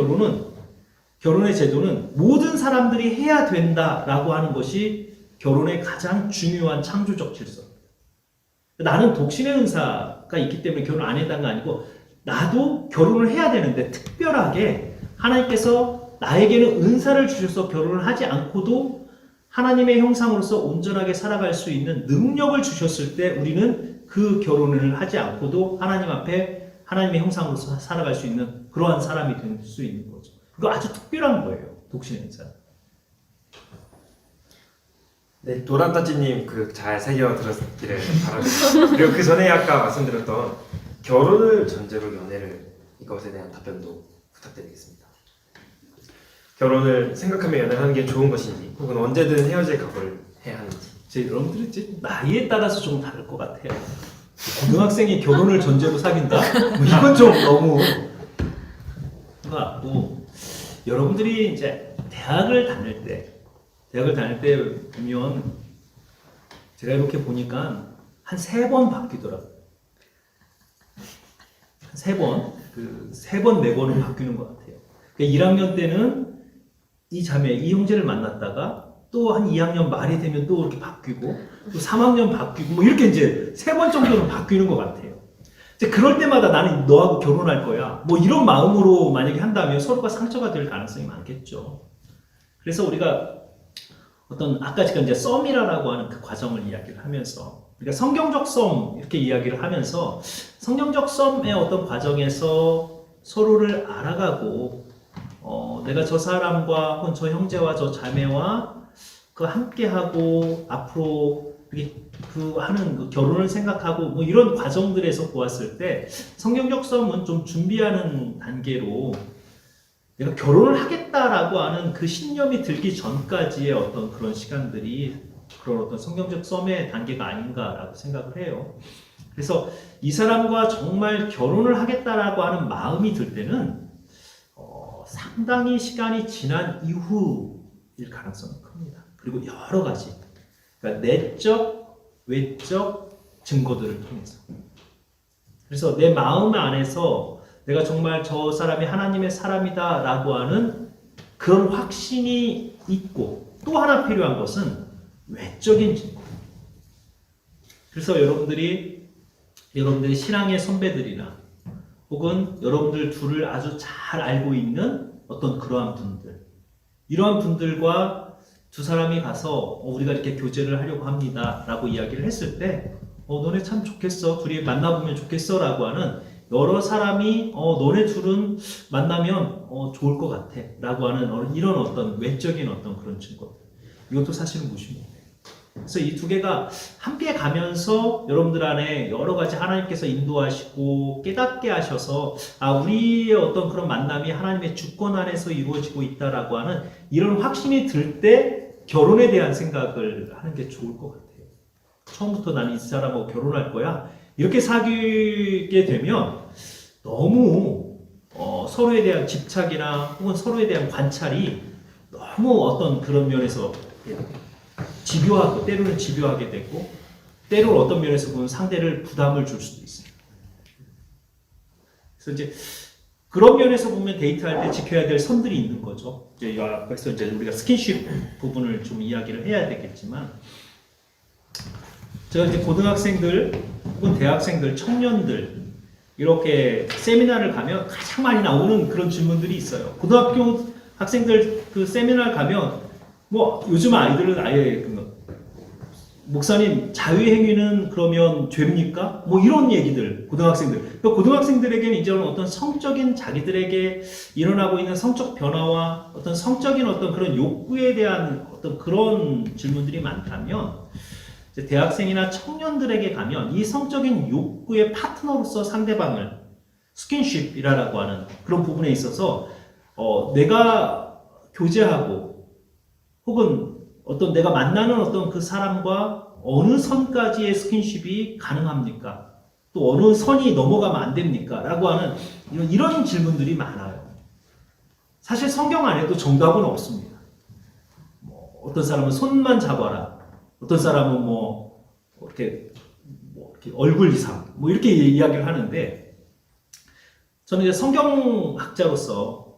결혼의 제도는 모든 사람들이 해야 된다라고 하는 것이 결혼의 가장 중요한 창조적 질서입니다. 나는 독신의 은사가 있기 때문에 결혼 안 했다는 거 아니고, 나도 결혼을 해야 되는데 특별하게 하나님께서 나에게는 은사를 주셔서 결혼을 하지 않고도 하나님의 형상으로서 온전하게 살아갈 수 있는 능력을 주셨을 때 우리는 그 결혼을 하지 않고도 하나님 앞에 하나님의 형상으로서 살아갈 수 있는 그러한 사람이 될 수 있는 거죠. 그거 아주 특별한 거예요. 독신의 은사. 네, 도란따지님 잘 새겨 들었기를 바랍니다. 그리고 그 전에 아까 말씀드렸던 결혼을 전제로 연애를, 이것에 대한 답변도 부탁드리겠습니다. 결혼을 생각하며 연애를 하는 게 좋은 것인지, 혹은 언제든 헤어질 각오를 해야 하는지. 여러분들이 나이에 따라서 좀 다를 것 같아요. 고등학생이 결혼을 전제로 사귄다? 뭐 이건 좀 너무 것 같고, 여러분들이 이제 대학을 다닐 때 보면 제가 이렇게 보니까 한 3번 바뀌더라고요. 한 3번, 4번은 바뀌는 것 같아요. 그러니까 1학년 때는 이 형제를 만났다가 또 한 2학년 말이 되면 또 이렇게 바뀌고, 또 3학년 바뀌고, 뭐 이렇게 이제 3번 정도는 바뀌는 것 같아요. 이제 그럴 때마다 나는 너하고 결혼할 거야. 뭐 이런 마음으로 만약에 한다면 서로가 상처가 될 가능성이 많겠죠. 그래서 우리가 어떤 아까 제가 이제 썸이라고 하는 그 과정을 이야기를 하면서 그러니까 성경적 썸 이렇게 이야기를 하면서 성경적 썸의 어떤 과정에서 서로를 알아가고 내가 저 사람과 혹은 저 형제와 저 자매와 그 함께하고 앞으로 그 하는 그 결혼을 생각하고 뭐 이런 과정들에서 보았을 때 성경적 썸은 좀 준비하는 단계로 내가 결혼을 하겠다라고 하는 그 신념이 들기 전까지의 어떤 그런 시간들이 그런 어떤 성경적 썸의 단계가 아닌가라고 생각을 해요. 그래서 이 사람과 정말 결혼을 하겠다라고 하는 마음이 들 때는 상당히 시간이 지난 이후일 가능성이 큽니다. 그리고 여러 가지 그러니까 내적, 외적 증거들을 통해서 그래서 내 마음 안에서 내가 정말 저 사람이 하나님의 사람이다 라고 하는 그런 확신이 있고 또 하나 필요한 것은 외적인 증거. 그래서 여러분들이 신앙의 선배들이나 혹은 여러분들 둘을 아주 잘 알고 있는 어떤 그러한 분들 이러한 분들과 두 사람이 가서 우리가 이렇게 교제를 하려고 합니다 라고 이야기를 했을 때 너네 참 좋겠어 둘이 만나보면 좋겠어 라고 하는 여러 사람이 너네 둘은 만나면 좋을 것 같아 라고 하는 이런 어떤 외적인 어떤 그런 증거들 이것도 사실은 무시해요. 그래서 이 두 개가 함께 가면서 여러분들 안에 여러 가지 하나님께서 인도하시고 깨닫게 하셔서 우리의 어떤 그런 만남이 하나님의 주권 안에서 이루어지고 있다라고 하는 이런 확신이 들 때 결혼에 대한 생각을 하는 게 좋을 것 같아요. 처음부터 나는 이 사람하고 결혼할 거야 이렇게 사귀게 되면 너무 서로에 대한 집착이나 혹은 서로에 대한 관찰이 너무 어떤 그런 면에서 집요하고 때로는 집요하게 되고 때로는 어떤 면에서 보면 상대를 부담을 줄 수도 있어요. 그래서 이제 그런 면에서 보면 데이트할 때 지켜야 될 선들이 있는 거죠. 이제 앞에서 이제 우리가 스킨십 부분을 좀 이야기를 해야 되겠지만 제가 이제 고등학생들 혹은 대학생들, 청년들 이렇게 세미나를 가면 가장 많이 나오는 그런 질문들이 있어요. 고등학교 학생들 그 세미나를 가면 뭐 요즘 아이들은 아예 목사님 자유행위는 그러면 죄입니까? 뭐 이런 얘기들 고등학생들 그러니까 고등학생들에게는 이제 어떤 성적인 자기들에게 일어나고 있는 성적 변화와 어떤 성적인 어떤 그런 욕구에 대한 어떤 그런 질문들이 많다면 이제 대학생이나 청년들에게 가면 이 성적인 욕구의 파트너로서 상대방을 스킨십이라고 하는 그런 부분에 있어서 내가 교제하고 혹은 어떤 내가 만나는 어떤 그 사람과 어느 선까지의 스킨십이 가능합니까? 또 어느 선이 넘어가면 안 됩니까? 라고 하는 이런 질문들이 많아요. 사실 성경 안에도 정답은 없습니다. 어떤 사람은 손만 잡아라. 어떤 사람은 이렇게 얼굴 이상 이렇게 이야기를 하는데 저는 이제 성경학자로서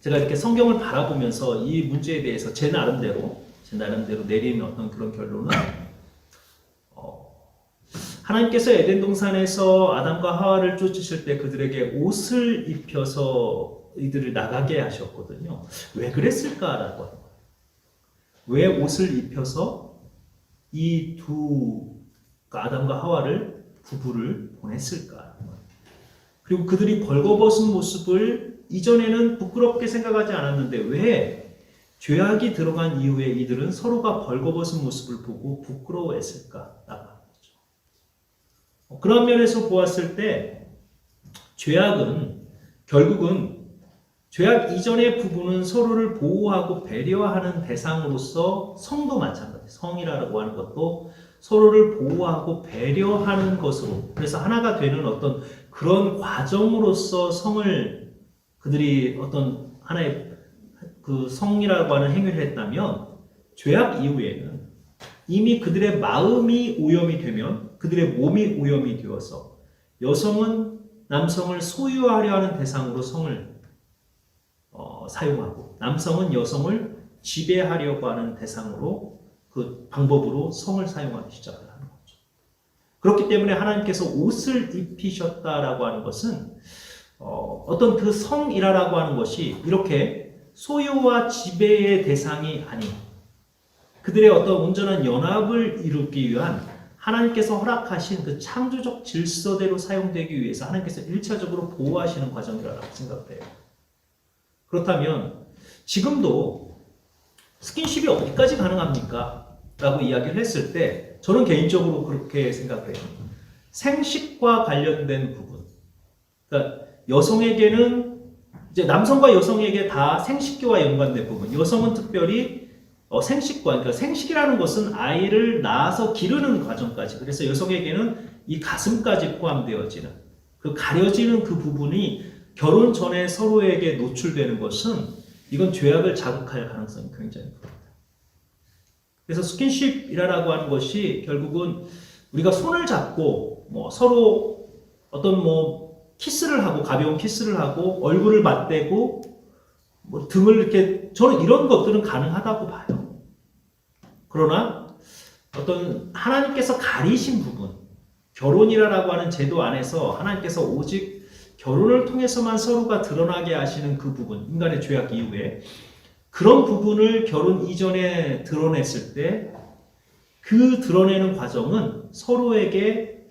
제가 이렇게 성경을 바라보면서 이 문제에 대해서 제 나름대로 내리는 어떤 그런 결론은 하나님께서 에덴 동산에서 아담과 하와를 쫓으실 때 그들에게 옷을 입혀서 이들을 나가게 하셨거든요. 왜 그랬을까라고 하는 거예요. 왜 옷을 입혀서 이 두 아담과 하와를 부부를 보냈을까? 그리고 그들이 벌거벗은 모습을 이전에는 부끄럽게 생각하지 않았는데 왜 죄악이 들어간 이후에 이들은 서로가 벌거벗은 모습을 보고 부끄러워했을까? 그런 면에서 보았을 때 죄악은 결국은 죄악 이전의 부부는 서로를 보호하고 배려하는 대상으로서 성도 마찬가지. 성이라고 하는 것도 서로를 보호하고 배려하는 것으로 그래서 하나가 되는 어떤 그런 과정으로서 성을 그들이 어떤 하나의 그 성이라고 하는 행위를 했다면 죄악 이후에는 이미 그들의 마음이 오염이 되면 그들의 몸이 오염이 되어서 여성은 남성을 소유하려 하는 대상으로 성을 사용하고 남성은 여성을 지배하려고 하는 대상으로 그 방법으로 성을 사용하기 시작을 하는 거죠. 그렇기 때문에 하나님께서 옷을 입히셨다라고 하는 것은 어떤 그 성이라고 하는 것이 이렇게 소유와 지배의 대상이 아닌 그들의 어떤 온전한 연합을 이루기 위한 하나님께서 허락하신 그 창조적 질서대로 사용되기 위해서 하나님께서 1차적으로 보호하시는 과정이라고 생각돼요. 그렇다면 지금도 스킨십이 어디까지 가능합니까? 라고 이야기를 했을 때 저는 개인적으로 그렇게 생각해요. 생식과 관련된 부분. 그러니까 여성에게는 이제 남성과 여성에게 다 생식기와 연관된 부분. 여성은 특별히 생식과 그러니까 생식이라는 것은 아이를 낳아서 기르는 과정까지. 그래서 여성에게는 이 가슴까지 포함되어지는 그 가려지는 그 부분이 결혼 전에 서로에게 노출되는 것은 이건 죄악을 자극할 가능성이 굉장히 큽니다. 그래서 스킨십이라고 하는 것이 결국은 우리가 손을 잡고 뭐 서로 어떤 뭐 키스를 하고 가벼운 키스를 하고 얼굴을 맞대고 뭐 등을 이렇게 저는 이런 것들은 가능하다고 봐요. 그러나 어떤 하나님께서 가리신 부분 결혼이라고 하는 제도 안에서 하나님께서 오직 결혼을 통해서만 서로가 드러나게 하시는 그 부분 인간의 죄악 이후에 그런 부분을 결혼 이전에 드러냈을 때 그 드러내는 과정은 서로에게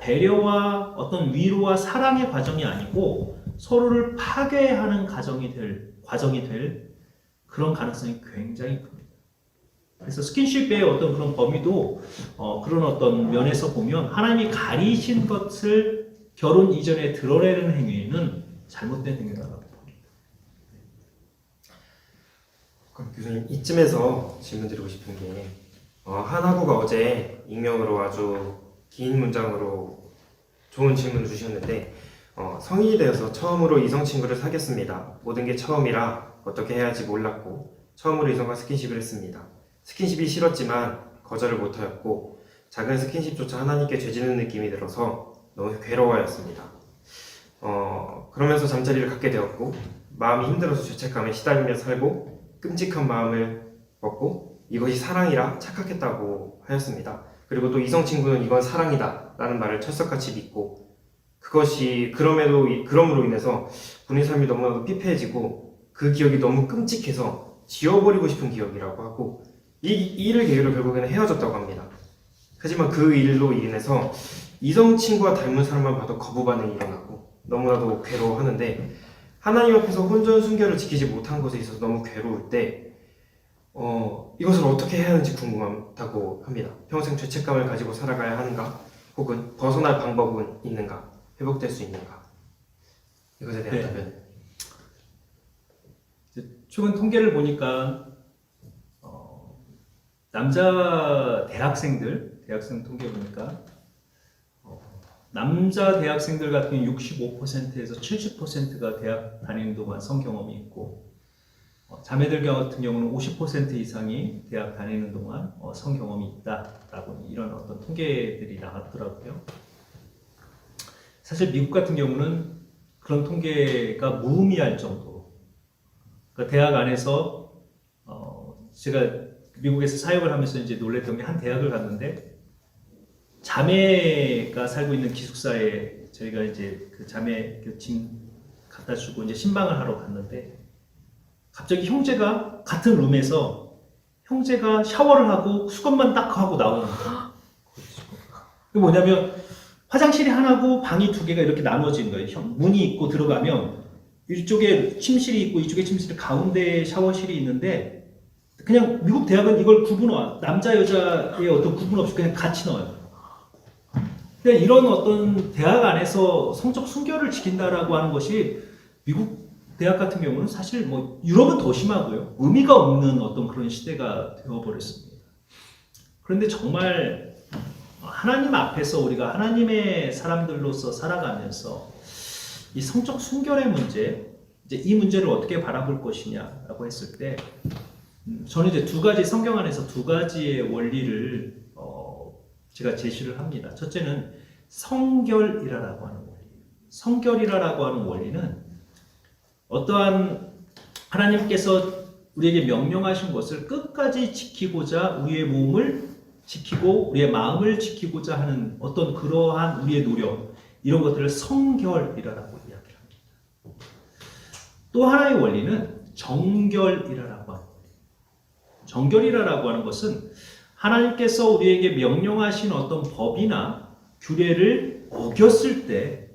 배려와 어떤 위로와 사랑의 과정이 아니고 서로를 파괴하는 과정이 될 그런 가능성이 굉장히 큽니다. 그래서 스킨십의 어떤 그런 범위도 그런 어떤 면에서 보면 하나님이 가리신 것을 결혼 이전에 드러내는 행위는 잘못된 행위라고 봅니다. 그럼 교수님 이쯤에서 질문 드리고 싶은 게 한하구가 어제 익명으로 아주 긴 문장으로 좋은 질문 주셨는데 성인이 되어서 처음으로 이성 친구를 사귀었습니다. 모든 게 처음이라 어떻게 해야 할지 몰랐고 처음으로 이성과 스킨십을 했습니다. 스킨십이 싫었지만 거절을 못하였고 작은 스킨십조차 하나님께 죄지는 느낌이 들어서 너무 괴로워하였습니다. 그러면서 잠자리를 갖게 되었고 마음이 힘들어서 죄책감에 시달리며 살고 끔찍한 마음을 먹고 이것이 사랑이라 착각했다고 하였습니다. 그리고 또 이성 친구는 이건 사랑이다 라는 말을 철석같이 믿고 그것이 그럼으로 인해서 본인 삶이 너무나도 피폐해지고 그 기억이 너무 끔찍해서 지워버리고 싶은 기억이라고 하고 이 일을 계기로 결국에는 헤어졌다고 합니다. 하지만 그 일로 인해서 이성 친구와 닮은 사람만 봐도 거부 반응이 일어나고 너무나도 괴로워하는데 하나님 앞에서 혼전 순결을 지키지 못한 것에 있어서 너무 괴로울 때 이것을 어떻게 해야 하는지 궁금하다고 합니다. 평생 죄책감을 가지고 살아가야 하는가? 혹은 벗어날 방법은 있는가? 회복될 수 있는가? 이것에 대한 답변. 최근 통계를 보니까 남자 대학생 통계 보니까 남자 대학생들 같은 경우 65%에서 70%가 대학 다니는 동안 성경험이 있고 자매들 같은 경우는 50% 이상이 대학 다니는 동안 성경험이 있다라고 이런 어떤 통계들이 나왔더라고요. 사실 미국 같은 경우는 그런 통계가 무의미할 정도로 그러니까 대학 안에서 제가 미국에서 사역을 하면서 이제 놀랬던 게 한 대학을 갔는데 자매가 살고 있는 기숙사에 저희가 이제 그 자매 짐 갖다 주고 이제 신방을 하러 갔는데 갑자기 형제가 같은 룸에서 형제가 샤워를 하고 수건만 딱 하고 나오는 거예요. 그게 뭐냐면 화장실이 하나고 방이 두 개가 이렇게 나눠진 거예요. 문이 있고 들어가면 이쪽에 침실이 있고 이쪽에 침실 가운데에 샤워실이 있는데 그냥 미국 대학은 이걸 남자 여자의 어떤 구분 없이 그냥 같이 넣어요. 근데 이런 어떤 대학 안에서 성적 순결을 지킨다라고 하는 것이 미국 대학 같은 경우는 사실 뭐 유럽은 더 심하고요. 의미가 없는 어떤 그런 시대가 되어버렸습니다. 그런데 정말 하나님 앞에서 우리가 하나님의 사람들로서 살아가면서 이 성적 순결의 문제, 이제 이 문제를 어떻게 바라볼 것이냐라고 했을 때 저는 이제 성경 안에서 두 가지의 원리를 제가 제시를 합니다. 첫째는 성결이라고 하는 원리. 성결이라고 하는 원리는 어떠한 하나님께서 우리에게 명령하신 것을 끝까지 지키고자 우리의 몸을 지키고 우리의 마음을 지키고자 하는 어떤 그러한 우리의 노력, 이런 것들을 성결이라고 이야기합니다. 또 하나의 원리는 정결이라고 합니다. 정결이라고 하는 것은 하나님께서 우리에게 명령하신 어떤 법이나 규례를 어겼을 때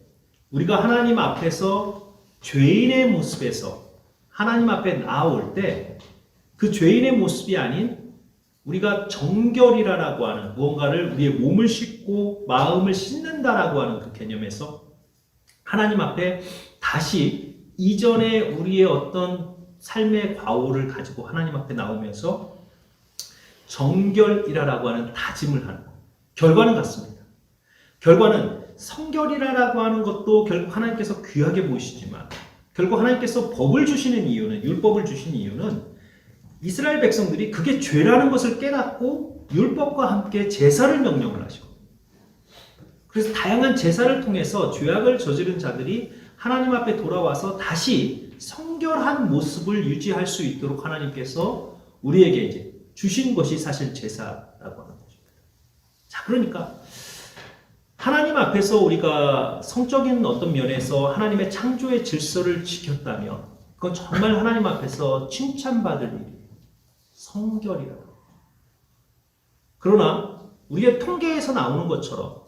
우리가 하나님 앞에서 죄인의 모습에서 하나님 앞에 나올 때 그 죄인의 모습이 아닌 우리가 정결이라고 하는 무언가를 우리의 몸을 씻고 마음을 씻는다라고 하는 그 개념에서 하나님 앞에 다시 이전에 우리의 어떤 삶의 과오를 가지고 하나님 앞에 나오면서 정결이라고 하는 다짐을 하는 것. 결과는 같습니다. 결과는 성결이라고 하는 것도 결국 하나님께서 귀하게 보이시지만 결국 하나님께서 법을 주시는 이유는, 율법을 주신 이유는 이스라엘 백성들이 그게 죄라는 것을 깨닫고 율법과 함께 제사를 명령을 하시고, 그래서 다양한 제사를 통해서 죄악을 저지른 자들이 하나님 앞에 돌아와서 다시 성결한 모습을 유지할 수 있도록 하나님께서 우리에게 이제 주신 것이 사실 제사라고 하는 것입니다. 자, 그러니까 하나님 앞에서 우리가 성적인 어떤 면에서 하나님의 창조의 질서를 지켰다면 그건 정말 하나님 앞에서 칭찬받을 일이에요. 성결이라고. 그러나 우리의 통계에서 나오는 것처럼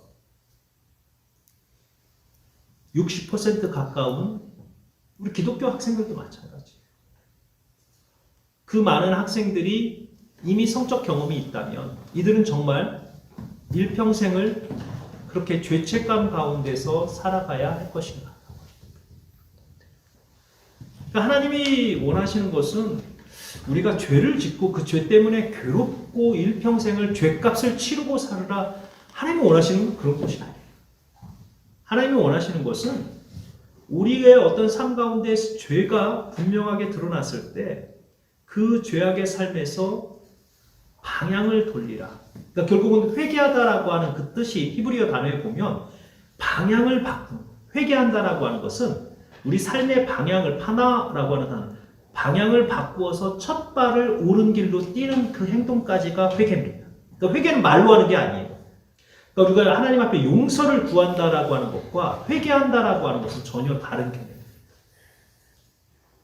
60% 가까운 우리 기독교 학생들도 마찬가지예요. 그 많은 학생들이 이미 성적 경험이 있다면 이들은 정말 일평생을 그렇게 죄책감 가운데서 살아가야 할 것인가? 그러니까 하나님이 원하시는 것은 우리가 죄를 짓고 그 죄 때문에 괴롭고 일평생을 죄값을 치르고 살으라. 하나님이 원하시는 건 그런 것이 아니에요. 하나님이 원하시는 것은 우리의 어떤 삶 가운데 죄가 분명하게 드러났을 때 그 죄악의 삶에서 방향을 돌리라. 그러니까 결국은 회개하다라고 하는 그 뜻이 히브리어 단어에 보면 방향을 바꾸는, 회개한다라고 하는 것은 우리 삶의 방향을, 파나라고 하는 단어, 방향을 바꾸어서 첫 발을 옳은 길로 뛰는 그 행동까지가 회개입니다. 그러니까 회개는 말로 하는 게 아니에요. 그러니까 우리가 하나님 앞에 용서를 구한다라고 하는 것과 회개한다라고 하는 것은 전혀 다른 개념입니다.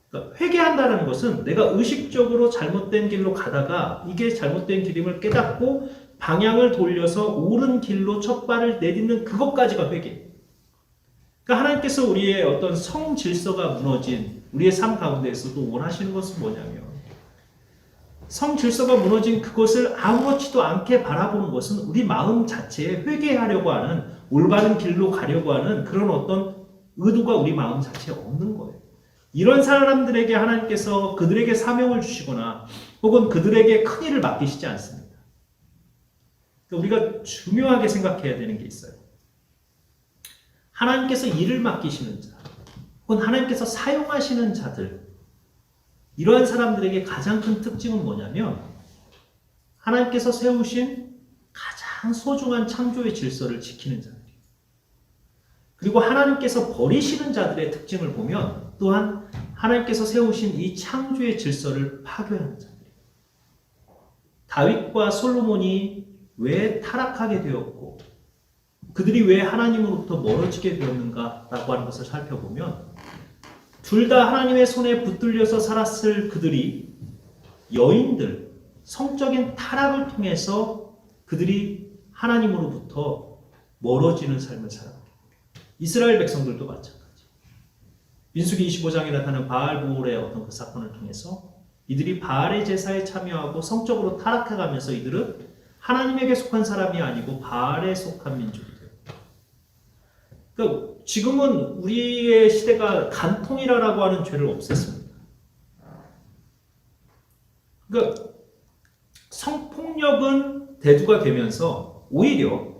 그러니까 회개한다라는 것은 내가 의식적으로 잘못된 길로 가다가 이게 잘못된 길임을 깨닫고 방향을 돌려서 옳은 길로 첫 발을 내딛는 그것까지가 회개예요. 그러니까 하나님께서 우리의 어떤 성 질서가 무너진 우리의 삶 가운데에서도 원하시는 것은 뭐냐면 성 질서가 무너진 그것을 아무렇지도 않게 바라보는 것은 우리 마음 자체에 회개하려고 하는, 올바른 길로 가려고 하는 그런 어떤 의도가 우리 마음 자체에 없는 거예요. 이런 사람들에게 하나님께서 그들에게 사명을 주시거나 혹은 그들에게 큰 일을 맡기시지 않습니다. 그러니까 우리가 중요하게 생각해야 되는 게 있어요. 하나님께서 일을 맡기시는 자, 혹은 하나님께서 사용하시는 자들, 이러한 사람들에게 가장 큰 특징은 뭐냐면 하나님께서 세우신 가장 소중한 창조의 질서를 지키는 자들이에요. 그리고 하나님께서 버리시는 자들의 특징을 보면 또한 하나님께서 세우신 이 창조의 질서를 파괴하는 자들이에요. 다윗과 솔로몬이 왜 타락하게 되었고 그들이 왜 하나님으로부터 멀어지게 되었는가라고 하는 것을 살펴보면 둘 다 하나님의 손에 붙들려서 살았을 그들이 여인들, 성적인 타락을 통해서 그들이 하나님으로부터 멀어지는 삶을 살아가게 됩니다. 이스라엘 백성들도 마찬가지. 민수기 25장에 나타나는 바알보울의 어떤 그 사건을 통해서 이들이 바알의 제사에 참여하고 성적으로 타락해가면서 이들은 하나님에게 속한 사람이 아니고 바알에 속한 민족이 돼요. 그러니까 지금은 우리의 시대가 간통이라고 하는 죄를 없앴습니다. 그러니까 성폭력은 대두가 되면서 오히려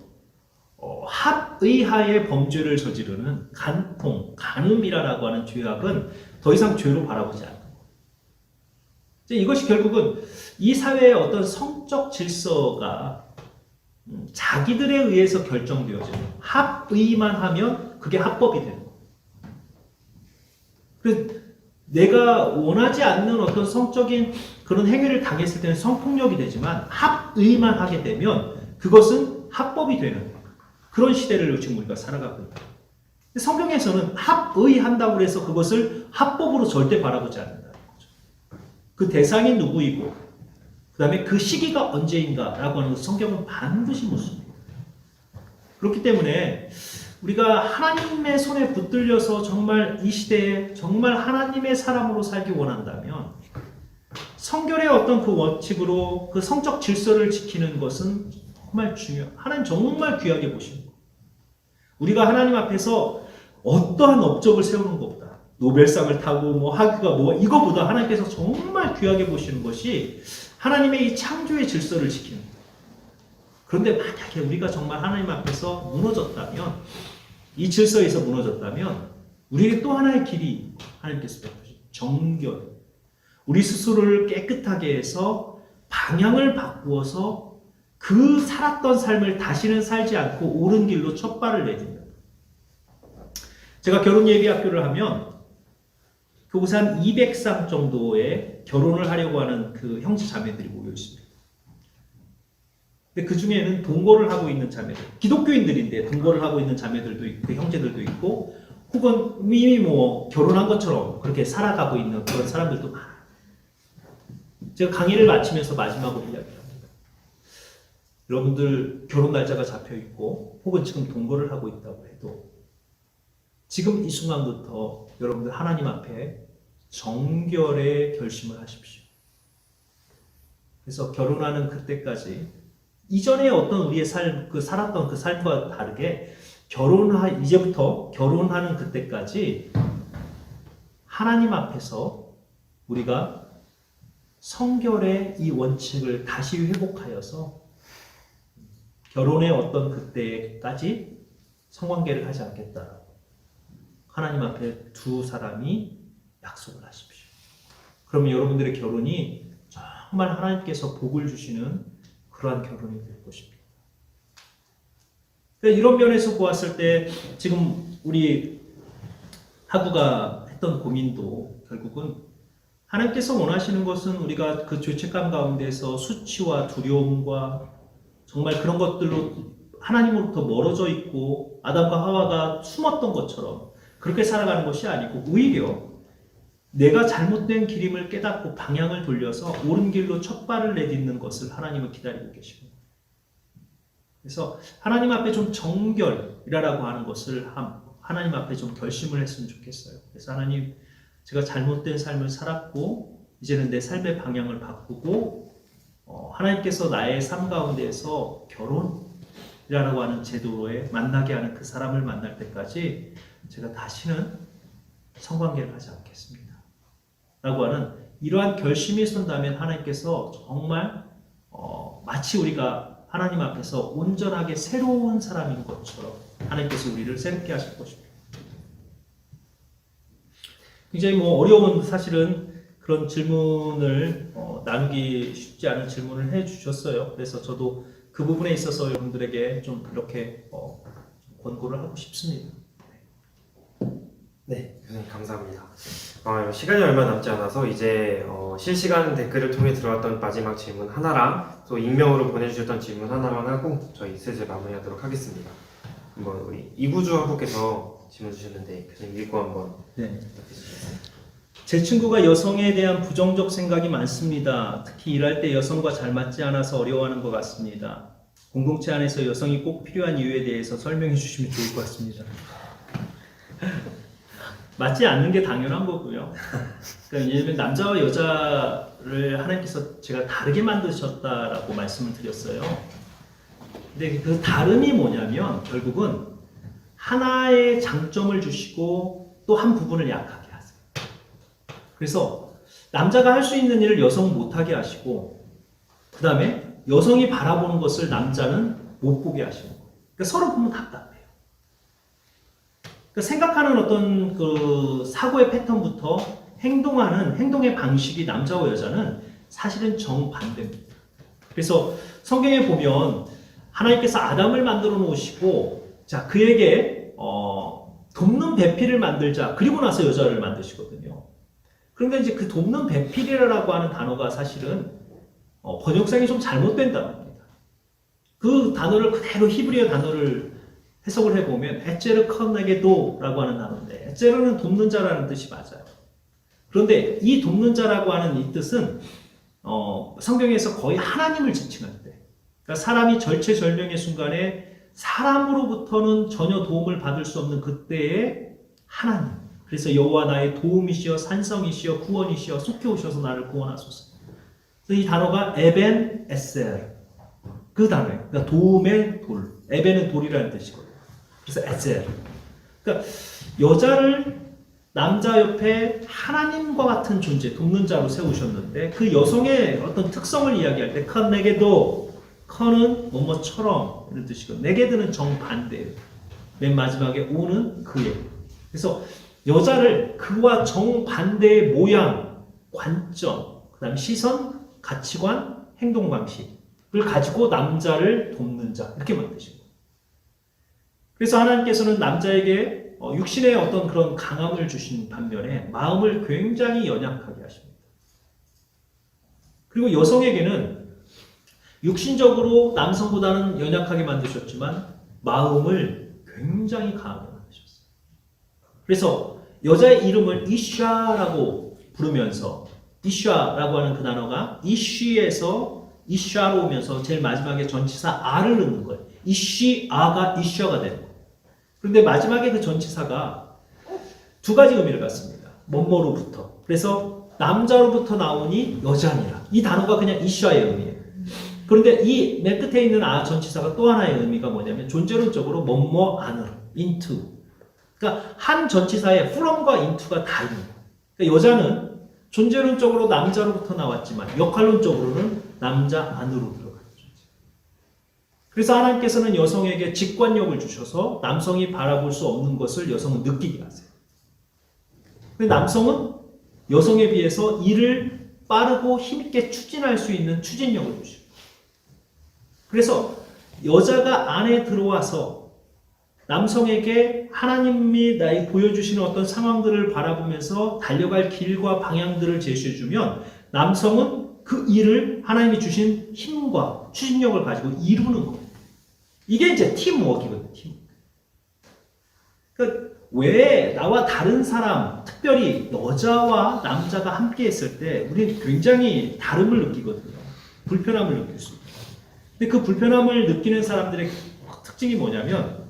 합의하에 범죄를 저지르는 간통, 간음이라고 하는 죄악은 더 이상 죄로 바라보지 않는 거예요. 이것이 결국은 이 사회의 어떤 성적 질서가 자기들에 의해서 결정되어지는, 합의만 하면 그게 합법이 되는 거예요. 그래서 내가 원하지 않는 어떤 성적인 그런 행위를 당했을 때는 성폭력이 되지만 합의만 하게 되면 그것은 합법이 되는 그런 시대를 지금 우리가 살아가고 있다. 성경에서는 합의한다고 해서 그것을 합법으로 절대 바라보지 않는다는 거죠. 그 대상이 누구이고 그 다음에 그 시기가 언제인가라고 하는 것을 성경은 반드시 묻습니다. 그렇기 때문에 우리가 하나님의 손에 붙들려서 정말 이 시대에 정말 하나님의 사람으로 살기 원한다면 성결의 어떤 그 원칙으로 그 성적 질서를 지키는 것은 정말 중요해요. 하나님 정말 귀하게 보시는 거예요. 우리가 하나님 앞에서 어떠한 업적을 세우는 것보다 노벨상을 타고 뭐 학위가 뭐 이거보다 하나님께서 정말 귀하게 보시는 것이 하나님의 이 창조의 질서를 지키는 거예요. 그런데 만약에 우리가 정말 하나님 앞에서 무너졌다면 이 질서에서 무너졌다면 우리에게 또 하나의 길이 하나님께서 베푸신 정결 우리 스스로를 깨끗하게 해서 방향을 바꾸어서 그 살았던 삶을 다시는 살지 않고 옳은 길로 첫 발을 내딛는 제가 결혼 예비학교를 하면 그곳에 한 200상 정도의 결혼을 하려고 하는 그 형제 자매들이 모여 있습니다. 근데 그 중에는 동거를 하고 있는 자매들, 기독교인들인데 동거를 하고 있는 자매들도 있고, 형제들도 있고, 혹은 이미 뭐 결혼한 것처럼 그렇게 살아가고 있는 그런 사람들도 많아요. 제가 강의를 마치면서 마지막으로 이야기를 합니다. 여러분들 결혼 날짜가 잡혀 있고, 혹은 지금 동거를 하고 있다고 해도, 지금 이 순간부터 여러분들 하나님 앞에 정결의 결심을 하십시오. 그래서 결혼하는 그때까지 이전에 어떤 우리의 삶, 살았던 그 삶과 다르게 이제부터 결혼하는 그때까지 하나님 앞에서 우리가 성결의 이 원칙을 다시 회복하여서 결혼의 어떤 그때까지 성관계를 하지 않겠다라고 하나님 앞에 두 사람이 약속을 하십시오. 그러면 여러분들의 결혼이 정말 하나님께서 복을 주시는 그러한 결혼이 될 것입니다. 그러니까 이런 면에서 보았을 때 지금 우리 하구가 했던 고민도 결국은 하나님께서 원하시는 것은 우리가 그 죄책감 가운데서 수치와 두려움과 정말 그런 것들로 하나님으로부터 멀어져 있고 아담과 하와가 숨었던 것처럼 그렇게 살아가는 것이 아니고 오히려 내가 잘못된 길임을 깨닫고 방향을 돌려서 옳은 길로 첫 발을 내딛는 것을 하나님은 기다리고 계십니다. 그래서 하나님 앞에 좀 정결이라고 하는 것을 하나님 앞에 좀 결심을 했으면 좋겠어요. 그래서 하나님, 제가 잘못된 삶을 살았고 이제는 내 삶의 방향을 바꾸고 하나님께서 나의 삶 가운데에서 결혼이라고 하는 제도로에 만나게 하는 그 사람을 만날 때까지 제가 다시는 성관계를 하지 않겠습니다. 라고 하는 이러한 결심이 선다면 하나님께서 정말 마치 우리가 하나님 앞에서 온전하게 새로운 사람인 것처럼 하나님께서 우리를 새롭게 하실 것입니다. 굉장히 어려운 사실은 그런 질문을 나누기 쉽지 않은 질문을 해주셨어요. 그래서 저도 그 부분에 있어서 여러분들에게 좀 이렇게 권고를 하고 싶습니다. 네, 교수님 감사합니다. 시간이 얼마 남지 않아서 이제 실시간 댓글을 통해 들어왔던 마지막 질문 하나랑 또 익명으로 보내주셨던 질문 하나만 하고 저희 슬슬 마무리하도록 하겠습니다. 한번 우리 이구주 학부께서 질문 주셨는데 교수님 읽고 한번 부탁드리겠습니다. 제 친구가 여성에 대한 부정적 생각이 많습니다. 특히 일할 때 여성과 잘 맞지 않아서 어려워하는 것 같습니다. 공동체 안에서 여성이 꼭 필요한 이유에 대해서 설명해 주시면 좋을 것 같습니다. 맞지 않는 게 당연한 거고요. 그러니까 왜냐하면 남자와 여자를 하나님께서 제가 다르게 만드셨다라고 말씀을 드렸어요. 근데 그 다름이 뭐냐면 결국은 하나의 장점을 주시고 또 한 부분을 약하게 하세요. 그래서 남자가 할 수 있는 일을 여성은 못하게 하시고 그 다음에 여성이 바라보는 것을 남자는 못 보게 하시는 거예요. 그러니까 서로 보면 답답해요. 생각하는 어떤 그 사고의 패턴부터 행동의 방식이 남자와 여자는 사실은 정반대입니다. 그래서 성경에 보면 하나님께서 아담을 만들어 놓으시고 자 그에게 돕는 배필을 만들자 그리고 나서 여자를 만드시거든요. 그런데 이제 그 돕는 배필이라고 하는 단어가 사실은 번역상이 좀 잘못된 단어입니다. 그 단어를 그대로 히브리어 단어를 해석을 해보면 에제르 컵나게도라고 하는 단어인데 에제르는 돕는 자라는 뜻이 맞아요. 그런데 이 돕는 자라고 하는 이 뜻은 성경에서 거의 하나님을 지칭할 때, 그러니까 사람이 절체절명의 순간에 사람으로부터는 전혀 도움을 받을 수 없는 그때의 하나님. 그래서 여호와 나의 도움이시여 산성이시여 구원이시여 속히 오셔서 나를 구원하소서. 그래서 이 단어가 에벤 에셀 그 단어예요. 그러니까 도움의 돌. 에벤은 돌이라는 뜻이거든요. 그래서 에셀. 그러니까 여자를 남자 옆에 하나님과 같은 존재, 돕는 자로 세우셨는데 그 여성의 어떤 특성을 이야기할 때 컨네게도 컨은 뭐뭐처럼 이런 뜻이고 네게드는 정반대예요. 맨 마지막에 오는 그의. 그래서 여자를 그와 정반대의 모양, 관점, 그 다음에 시선, 가치관, 행동 방식을 가지고 남자를 돕는 자 이렇게 만드시고 그래서 하나님께서는 남자에게 육신의 어떤 그런 강함을 주신 반면에 마음을 굉장히 연약하게 하십니다. 그리고 여성에게는 육신적으로 남성보다는 연약하게 만드셨지만 마음을 굉장히 강하게 만드셨어요. 그래서 여자의 이름을 이샤라고 부르면서 이샤라고 하는 그 단어가 이쉬에서 이샤로 오면서 제일 마지막에 전치사 아를 넣는 거예요. 이쉬 아가 이샤가 되는 거예요. 그런데 마지막에 그 전치사가 두 가지 의미를 갖습니다. 뭐뭐로부터. 그래서 남자로부터 나오니 여자니라. 이 단어가 그냥 이샤의 의미예요. 그런데 이 맨 끝에 있는 아 전치사가 또 하나의 의미가 뭐냐면 존재론적으로 뭐뭐 안으로 into. 그러니까 한 전치사에 from과 into가 다 있는 거예요. 그러니까 여자는 존재론적으로 남자로부터 나왔지만 역할론적으로는 남자 안으로 들어가는 존재. 그래서 하나님께서는 여성에게 직관력을 주셔서 남성이 바라볼 수 없는 것을 여성은 느끼게 하세요. 근데 남성은 여성에 비해서 일을 빠르고 힘있게 추진할 수 있는 추진력을 주시고 그래서 여자가 안에 들어와서 남성에게 하나님이 나의 보여주시는 어떤 상황들을 바라보면서 달려갈 길과 방향들을 제시해주면 남성은 그 일을 하나님이 주신 힘과 추진력을 가지고 이루는 거예요. 이게 이제 팀워크이거든요. 팀워크. 그러니까 왜 나와 다른 사람, 특별히 여자와 남자가 함께 했을 때 우리는 굉장히 다름을 느끼거든요. 불편함을 느낄 수 있어요. 근데 그 불편함을 느끼는 사람들의 특징이 뭐냐면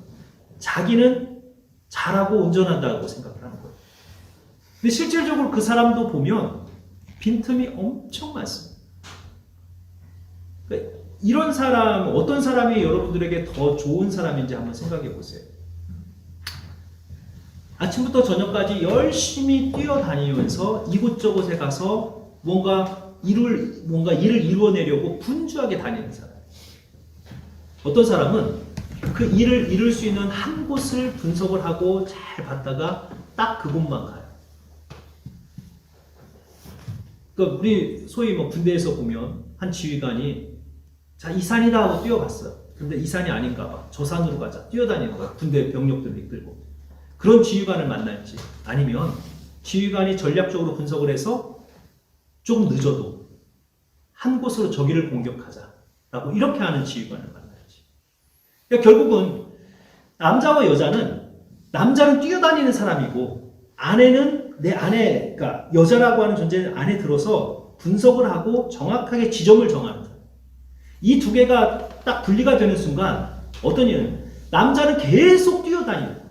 자기는 잘하고 운전한다고 생각을 하는 거예요. 근데 실질적으로 그 사람도 보면 빈틈이 엄청 많습니다. 그러니까 이런 사람, 어떤 사람이 여러분들에게 더 좋은 사람인지 한번 생각해 보세요. 아침부터 저녁까지 열심히 뛰어다니면서 이곳저곳에 가서 뭔가 일을 이루어내려고 분주하게 다니는 사람. 어떤 사람은 그 일을 이룰 수 있는 한 곳을 분석을 하고 잘 봤다가 딱 그곳만 가요. 그러니까 우리 소위 뭐 군대에서 보면 한 지휘관이 자, 이 산이다 하고 뛰어갔어요. 근데 이 산이 아닌가 봐. 저 산으로 가자. 뛰어다니는 거야. 군대 병력들을 이끌고. 그런 지휘관을 만날지 아니면 지휘관이 전략적으로 분석을 해서 조금 늦어도 한 곳으로 저기를 공격하자라고 이렇게 하는 지휘관을 만날지. 그러니까 결국은 남자와 여자는 남자는 뛰어다니는 사람이고 아내는 내 안에 그러니까 여자라고 하는 존재는 안에 들어서 분석을 하고 정확하게 지점을 정하는 사람. 이 두 개가 딱 분리가 되는 순간 어떤 일은 남자는 계속 뛰어다니는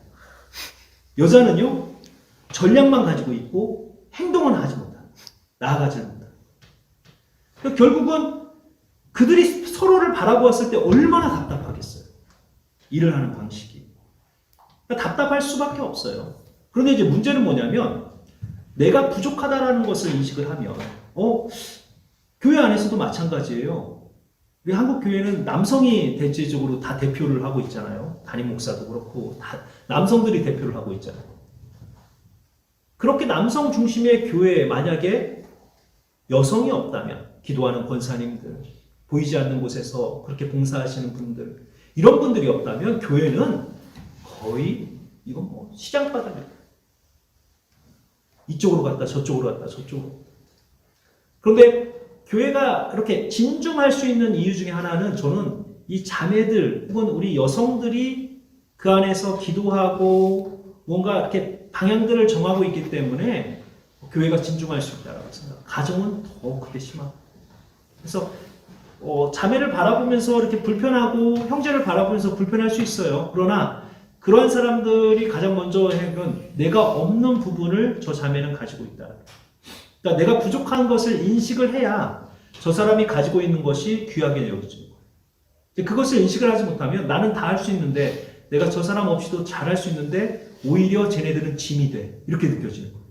여자는요 전략만 가지고 있고 행동은 하지 못한다. 나아가지 못한다. 그러니까 결국은 그들이 서로를 바라보았을 때 얼마나 답답하겠어요. 일을 하는 방식이. 그러니까 답답할 수밖에 없어요. 그런데 이제 문제는 뭐냐면 내가 부족하다라는 것을 인식을 하면 교회 안에서도 마찬가지예요. 우리 한국 교회는 남성이 대체적으로 다 대표를 하고 있잖아요. 담임 목사도 그렇고 다 남성들이 대표를 하고 있잖아요. 그렇게 남성 중심의 교회에 만약에 여성이 없다면 기도하는 권사님들, 보이지 않는 곳에서 그렇게 봉사하시는 분들 이런 분들이 없다면 교회는 거의 이건 뭐 시장바닥이에요. 이쪽으로 갔다 저쪽으로 갔다 저쪽으로. 그런데 교회가 그렇게 진중할 수 있는 이유 중에 하나는 저는 이 자매들 혹은 우리 여성들이 그 안에서 기도하고 뭔가 이렇게 방향들을 정하고 있기 때문에 교회가 진중할 수 있다고 생각합니다. 가정은 더 크게 심하고. 그래서 자매를 바라보면서 이렇게 불편하고 형제를 바라보면서 불편할 수 있어요. 그러나 그러한 사람들이 가장 먼저 해야 건 내가 없는 부분을 저 자매는 가지고 있다. 그러니까 내가 부족한 것을 인식을 해야 저 사람이 가지고 있는 것이 귀하게 여겨지는 거예요. 그것을 인식을 하지 못하면 나는 다 할 수 있는데 내가 저 사람 없이도 잘할 수 있는데 오히려 쟤네들은 짐이 돼. 이렇게 느껴지는 거예요.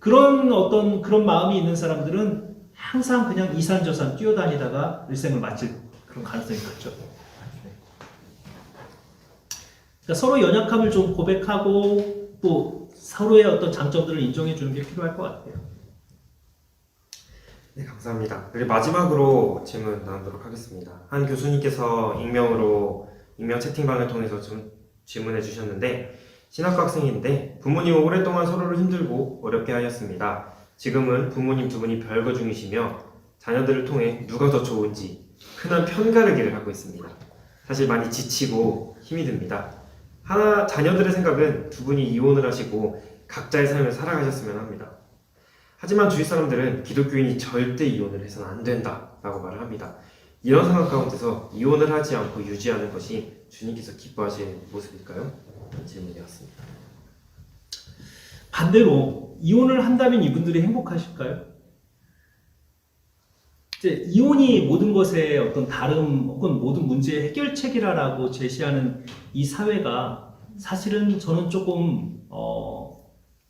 그런 마음이 있는 사람들은 항상 그냥 이산저산 뛰어다니다가 일생을 마칠 그런 가능성이 크죠. 그러니까 서로 연약함을 좀 고백하고 또 서로의 어떤 장점들을 인정해 주는 게 필요할 것 같아요. 네, 감사합니다. 그리고 마지막으로 질문 나누도록 하겠습니다. 한 교수님께서 익명 채팅방을 통해서 좀 질문해 주셨는데, 신학과 학생인데 부모님은 오랫동안 서로를 힘들고 어렵게 하였습니다. 지금은 부모님 두 분이 별거 중이시며 자녀들을 통해 누가 더 좋은지 흔한 편가르기를 하고 있습니다. 사실 많이 지치고 힘이 듭니다. 자녀들의 생각은 두 분이 이혼을 하시고 각자의 삶을 살아가셨으면 합니다. 하지만 주위 사람들은 기독교인이 절대 이혼을 해서는 안 된다라고 말을 합니다. 이런 상황 가운데서 이혼을 하지 않고 유지하는 것이 주님께서 기뻐하시는 모습일까요? 이런 질문이었습니다. 반대로 이혼을 한다면 이분들이 행복하실까요? 이제 이혼이 모든 것의 어떤 다름 혹은 모든 문제의 해결책이라고 제시하는 이 사회가 사실은 저는 조금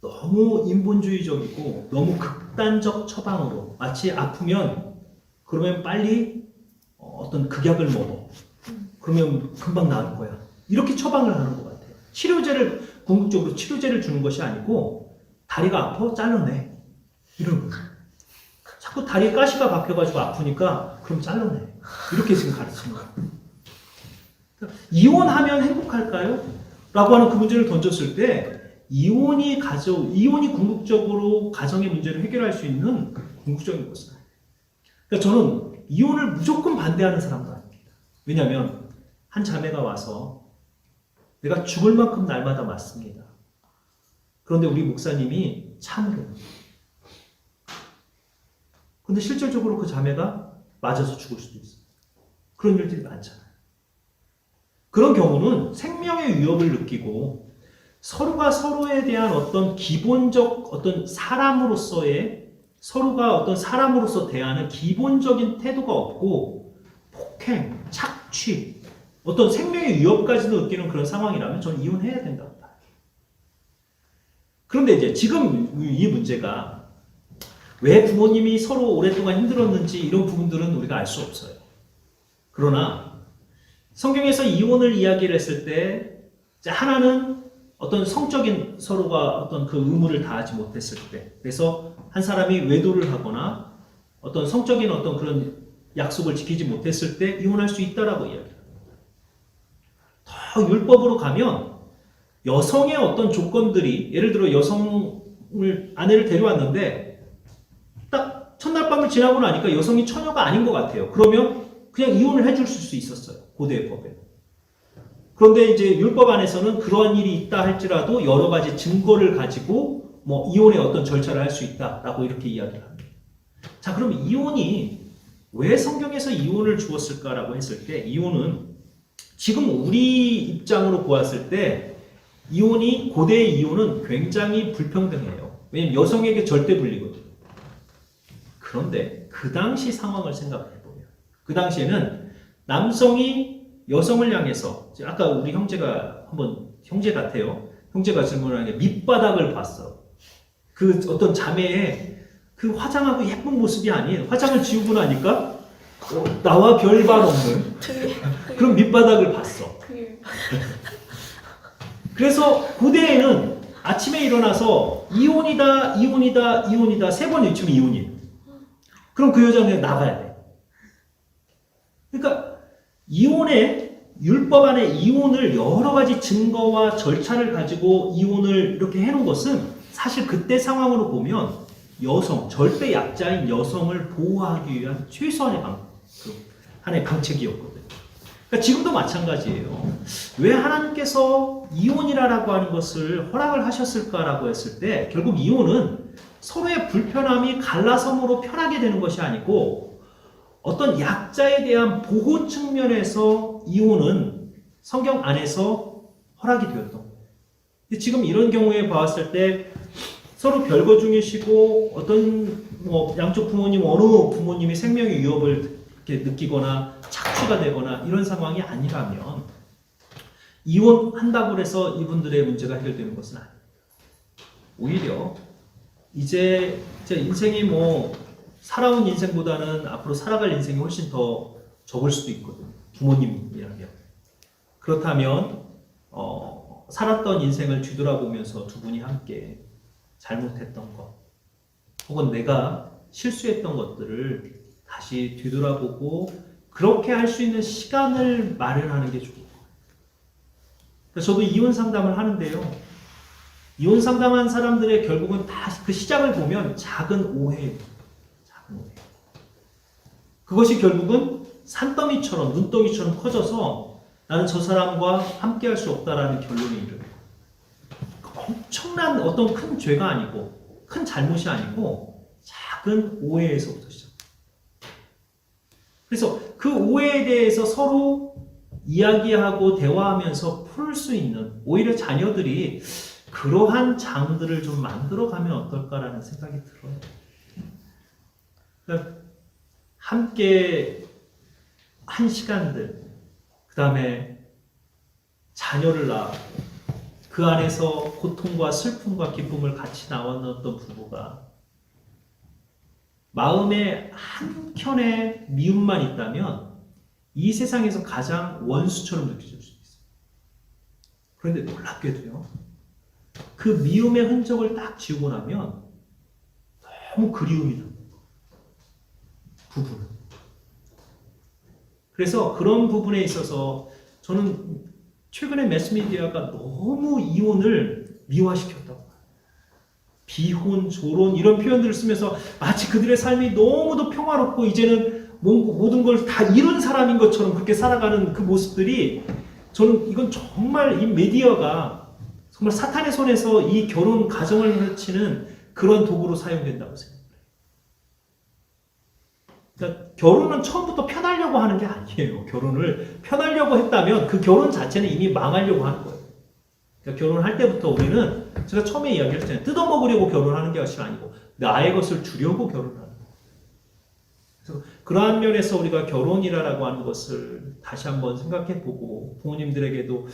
너무 인본주의적이고 너무 극단적 처방으로 마치 아프면 그러면 빨리 어떤 극약을 먹어. 그러면 금방 나을 거야. 이렇게 처방을 하는 것 같아요. 궁극적으로 치료제를 주는 것이 아니고 다리가 아파? 잘라내. 이런 거예요. 자꾸 다리에 가시가 박혀가지고 아프니까 그럼 잘라내. 이렇게 지금 가르치는 거예요. 이혼하면 행복할까요? 라고 하는 그 문제를 던졌을 때 이혼이 궁극적으로 가정의 문제를 해결할 수 있는 궁극적인 것은 그러니까 저는 이혼을 무조건 반대하는 사람도 아닙니다. 왜냐하면 한 자매가 와서 내가 죽을 만큼 날마다 맞습니다. 그런데 우리 목사님이 참으래요. 근데 실질적으로 그 자매가 맞아서 죽을 수도 있어요. 그런 일들이 많잖아요. 그런 경우는 생명의 위협을 느끼고 서로가 서로에 대한 어떤 기본적 어떤 서로가 어떤 사람으로서 대하는 기본적인 태도가 없고 폭행, 착취, 어떤 생명의 위협까지도 느끼는 그런 상황이라면 저는 이혼해야 된다고 봐요. 그런데 이제 지금 이 문제가 왜 부모님이 서로 오랫동안 힘들었는지 이런 부분들은 우리가 알 수 없어요. 그러나 성경에서 이혼을 이야기를 했을 때 하나는 어떤 성적인 서로가 어떤 그 의무를 다하지 못했을 때, 그래서 한 사람이 외도를 하거나 어떤 성적인 어떤 그런 약속을 지키지 못했을 때 이혼할 수 있다라고 이야기합니다. 더 율법으로 가면 여성의 어떤 조건들이, 예를 들어 아내를 데려왔는데 딱 첫날 밤을 지나고 나니까 여성이 처녀가 아닌 것 같아요. 그러면 그냥 이혼을 해줄 수 있었어요. 고대의 법에. 그런데 이제 율법 안에서는 그러한 일이 있다 할지라도 여러 가지 증거를 가지고 이혼의 어떤 절차를 할 수 있다라고 이렇게 이야기를 합니다. 자, 그럼 이혼이 왜 성경에서 이혼을 주었을까라고 했을 때 이혼은 지금 우리 입장으로 보았을 때 고대의 이혼은 굉장히 불평등해요. 왜냐면 여성에게 절대 불리거든요. 그런데 그 당시 상황을 생각해보면 그 당시에는 남성이 여성을 향해서 아까 우리 형제가 형제 같아요. 형제가 질문을 하는 게 밑바닥을 봤어. 그 어떤 자매의 그 화장하고 예쁜 모습이 아닌 화장을 지우고 나니까 나와 별반 없는 그런 밑바닥을 봤어. 그래서 고대에는 아침에 일어나서 이혼이다 3번 외치면 이혼이에요. 그럼 그 여자는 그냥 나가야 돼. 그러니까 율법 안에 이혼을 여러 가지 증거와 절차를 가지고 이혼을 이렇게 해놓은 것은 사실 그때 상황으로 보면 여성, 절대 약자인 여성을 보호하기 위한 최소한의 하나의 방책이었거든요. 그러니까 지금도 마찬가지예요. 왜 하나님께서 이혼이라고 하는 것을 허락을 하셨을까라고 했을 때 결국 이혼은 서로의 불편함이 갈라섬으로 편하게 되는 것이 아니고 어떤 약자에 대한 보호 측면에서 이혼은 성경 안에서 허락이 되었던 거예요. 지금 이런 경우에 봤을 때 서로 별거 중이시고 어떤 양쪽 부모님 어느 부모님이 생명의 위협을 이렇게 느끼거나 착취가 되거나 이런 상황이 아니라면 이혼한다고 해서 이분들의 문제가 해결되는 것은 아닙니다. 오히려 이제 제 인생이 살아온 인생보다는 앞으로 살아갈 인생이 훨씬 더 적을 수도 있거든요. 부모님이라면. 그렇다면 살았던 인생을 뒤돌아보면서 두 분이 함께 잘못했던 것 혹은 내가 실수했던 것들을 다시 뒤돌아보고 그렇게 할 수 있는 시간을 마련하는 게 좋을 거예요. 그래서 저도 이혼 상담을 하는데요. 이혼 상담한 사람들의 결국은 다 그 시작을 보면 작은 오해예요. 작은 오해. 그것이 결국은 산더미처럼 눈덩이처럼 커져서 나는 저 사람과 함께 할 수 없다라는 결론에 이르는 엄청난 어떤 큰 죄가 아니고 큰 잘못이 아니고 작은 오해에서부터 시작. 그래서 그 오해에 대해서 서로 이야기하고 대화하면서 풀 수 있는 오히려 자녀들이 그러한 장들을 좀 만들어가면 어떨까라는 생각이 들어요. 그러니까 함께 한 시간들 그 다음에 자녀를 낳고 그 안에서 고통과 슬픔과 기쁨을 같이 나눴던 부부가 마음에 한켠에 미움만 있다면 이 세상에서 가장 원수처럼 느껴질 수 있어요. 그런데 놀랍게도요. 그 미움의 흔적을 딱 지우고 나면 너무 그리움이 납니다. 부부는. 그래서 그런 부분에 있어서 저는 최근에 매스미디어가 너무 이혼을 미화시켰다고 봐요. 비혼, 조론 이런 표현들을 쓰면서 마치 그들의 삶이 너무도 평화롭고 이제는 모든 걸 다 이룬 사람인 것처럼 그렇게 살아가는 그 모습들이 저는 이건 정말 이 미디어가 정말 사탄의 손에서 이 결혼 가정을 해치는 그런 도구로 사용된다고 생각해요. 그러니까 결혼은 처음부터 편하려고 하는 게 아니에요. 결혼을 편하려고 했다면 그 결혼 자체는 이미 망하려고 하는 거예요. 그러니까 결혼할 때부터 우리는 제가 처음에 이야기했잖아요. 뜯어먹으려고 결혼하는 게 아니고 나의 것을 주려고 결혼하는 거예요. 그래서 그러한 면에서 우리가 결혼이라고 하는 것을 다시 한번 생각해보고 부모님들에게도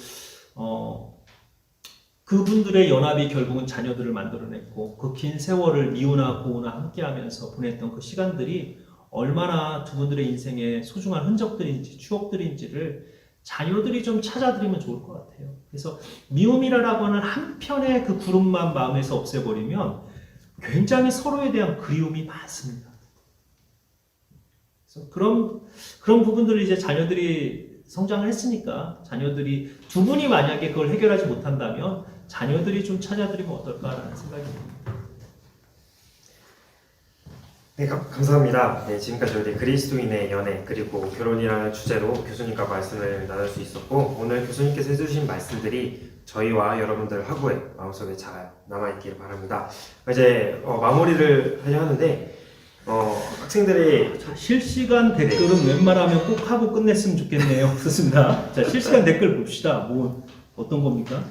그분들의 연합이 결국은 자녀들을 만들어냈고 그 긴 세월을 미우나 고우나 함께하면서 보냈던 그 시간들이 얼마나 두 분들의 인생에 소중한 흔적들인지 추억들인지를 자녀들이 좀 찾아드리면 좋을 것 같아요. 그래서 미움이라고 하는 한편의 그 구름만 마음에서 없애버리면 굉장히 서로에 대한 그리움이 많습니다. 그래서 그런 부분들을 이제 자녀들이 성장을 했으니까 자녀들이 두 분이 만약에 그걸 해결하지 못한다면 자녀들이 좀 찾아드리면 어떨까라는 생각이 듭니다. 네, 감사합니다. 네, 지금까지 우리 그리스도인의 연애 그리고 결혼이라는 주제로 교수님과 말씀을 나눌 수 있었고 오늘 교수님께서 해주신 말씀들이 저희와 여러분들 하고의 마음속에 잘 남아있기를 바랍니다. 이제 마무리를 하려 하는데 학생들이 실시간 댓글은 웬만하면 꼭 하고 끝냈으면 좋겠네요. 좋습니다. 자, 실시간 댓글 봅시다. 어떤 겁니까?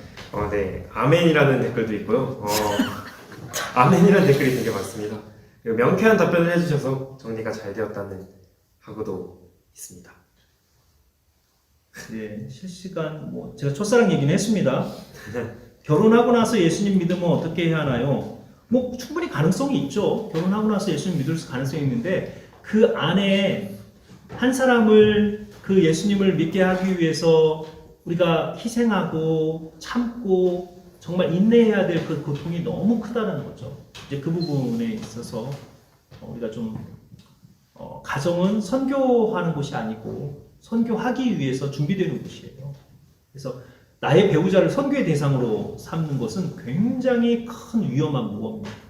네, 아멘이라는 댓글도 있고요. 아멘이라는 댓글이 되게 많습니다. 그리고 명쾌한 답변을 해주셔서 정리가 잘 되었다는 하고도 있습니다. 네, 실시간 제가 첫사랑 얘기는 했습니다. 결혼하고 나서 예수님 믿으면 어떻게 해야 하나요? 충분히 가능성이 있죠. 결혼하고 나서 예수님 믿을 가능성이 있는데 그 안에 한 사람을 그 예수님을 믿게 하기 위해서 우리가 희생하고 참고 정말 인내해야 될 그 고통이 너무 크다는 거죠. 이제 그 부분에 있어서 우리가 좀 가정은 선교하는 곳이 아니고 선교하기 위해서 준비되는 곳이에요. 그래서 나의 배우자를 선교의 대상으로 삼는 것은 굉장히 큰 위험한 모험입니다.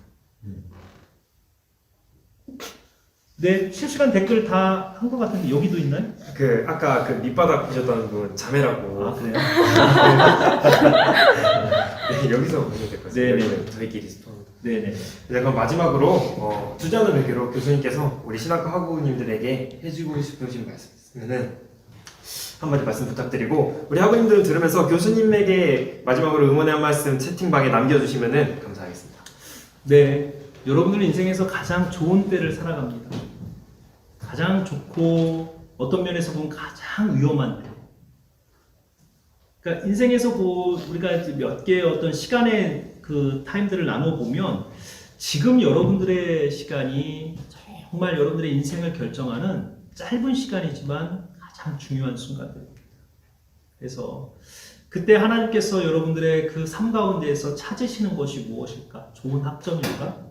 네, 실시간 댓글 다 한 것 같은데 여기도 있나요? 그 아까 그 밑바닥 보셨던 분 자매라고. 아, 그래요? 네, 여기서 보시면 될 것 같습니다. 네네. 여기는 저희끼리 스포입니다. 네네. 네, 그럼 마지막으로 주저하는 외교로 교수님께서 우리 신학과 학우님들에게 해주고 싶으신 말씀 있으면은 한마디 말씀 부탁드리고, 우리 학우님들은 들으면서 교수님에게 마지막으로 응원의 한 말씀 채팅방에 남겨주시면은 감사하겠습니다. 네, 여러분들 인생에서 가장 좋은 때를 살아갑니다. 가장 좋고 어떤 면에서 보면 가장 위험한 때. 그러니까 인생에서 우리가 몇 개의 어떤 시간의 그 타임들을 나눠 보면 지금 여러분들의 시간이 정말 여러분들의 인생을 결정하는 짧은 시간이지만 가장 중요한 순간들입니다. 그래서 그때 하나님께서 여러분들의 그 삶 가운데에서 찾으시는 것이 무엇일까? 좋은 학점일까?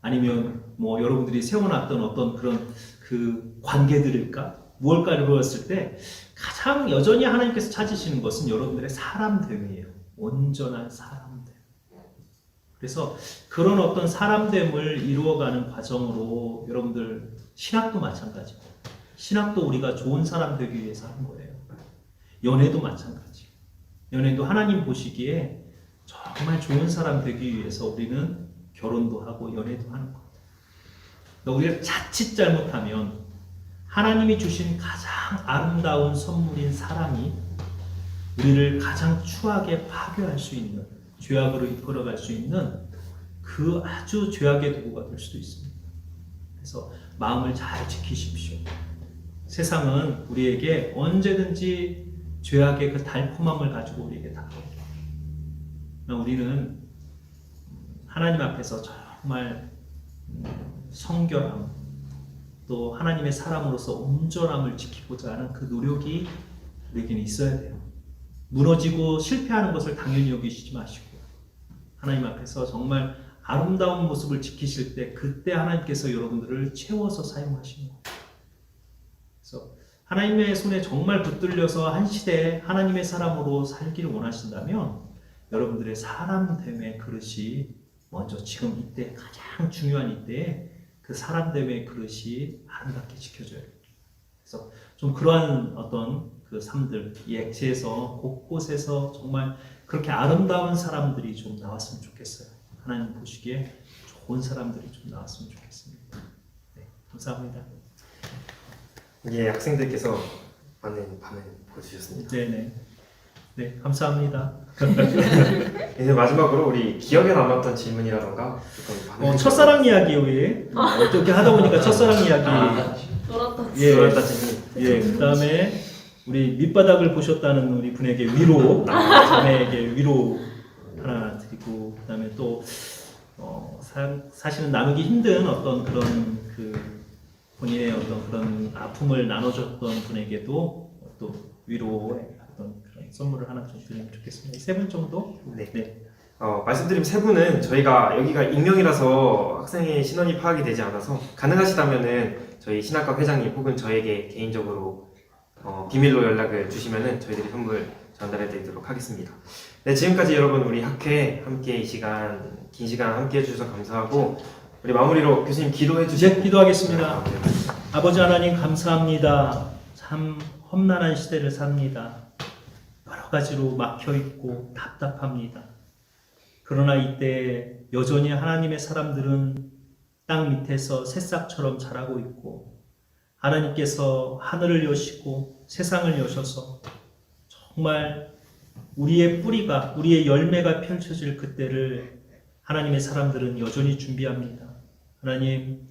아니면 뭐 여러분들이 세워놨던 어떤 그런 그 관계들일까? 무엇일까를 보았을 때 가장 여전히 하나님께서 찾으시는 것은 여러분들의 사람됨이에요. 온전한 사람됨. 그래서 그런 어떤 사람됨을 이루어가는 과정으로 여러분들 신학도 마찬가지고, 신학도 우리가 좋은 사람 되기 위해서 하는 거예요. 연애도 마찬가지. 연애도 하나님 보시기에 정말 좋은 사람 되기 위해서 우리는 결혼도 하고 연애도 하는 거예요. 우리가 자칫 잘못하면 하나님이 주신 가장 아름다운 선물인 사랑이 우리를 가장 추하게 파괴할 수 있는, 죄악으로 이끌어갈 수 있는 그 아주 죄악의 도구가 될 수도 있습니다. 그래서 마음을 잘 지키십시오. 세상은 우리에게 언제든지 죄악의 그 달콤함을 가지고 우리에게 다가옵니다. 우리는 하나님 앞에서 정말 성결함, 또 하나님의 사람으로서 온전함을 지키고자 하는 그 노력이 우리에게는 있어야 돼요. 무너지고 실패하는 것을 당연히 여기시지 마시고 하나님 앞에서 정말 아름다운 모습을 지키실 때 그때 하나님께서 여러분들을 채워서 사용하시는 거예요. 그래서 하나님의 손에 정말 붙들려서 한 시대에 하나님의 사람으로 살기를 원하신다면 여러분들의 사람됨의 그릇이 먼저 지금 이때 가장 중요한 이때에 그 사람됨의 그릇이 아름답게 지켜져야 돼요. 그래서 좀 그러한 어떤 그 삶들, 이 액체에서 곳곳에서 정말 그렇게 아름다운 사람들이 좀 나왔으면 좋겠어요. 하나님 보시기에 좋은 사람들이 좀 나왔으면 좋겠습니다. 네, 감사합니다. 예, 학생들께서 많은 반응 보여주셨습니다. 네네. 네, 감사합니다. 이제 마지막으로 우리 기억에 남았던 질문이라던가 조금 반응. 첫사랑 이야기 왜 어떻게 하다 보니까 첫사랑 이야기. 놀았다 질문. 예, 그다음에 우리 밑바닥을 보셨다는 우리 분에게 위로, 자매에게 위로 하나 드리고, 그다음에 또 사실은 나누기 힘든 어떤 그런 그 본인의 어떤 그런 아픔을 나눠줬던 분에게도 또 위로의 어떤 그런 선물을 하나 좀 드리면 좋겠습니다. 3분 정도? 네. 네. 말씀드린 세 분은 저희가 여기가 익명이라서 학생의 신원이 파악이 되지 않아서 가능하시다면은 저희 신학과 회장님 혹은 저에게 개인적으로 비밀로 연락을 주시면은 저희들이 선물 전달해 드리도록 하겠습니다. 네, 지금까지 여러분 우리 학회 함께 이 시간 긴 시간 함께 해주셔서 감사하고, 우리 마무리로 교수님 기도해 주시죠. 이제 기도하겠습니다. 아버지 하나님 감사합니다. 참 험난한 시대를 삽니다. 여러 가지로 막혀있고 답답합니다. 그러나 이때 여전히 하나님의 사람들은 땅 밑에서 새싹처럼 자라고 있고, 하나님께서 하늘을 여시고 세상을 여셔서 정말 우리의 뿌리가, 우리의 열매가 펼쳐질 그때를 하나님의 사람들은 여전히 준비합니다. 하나님,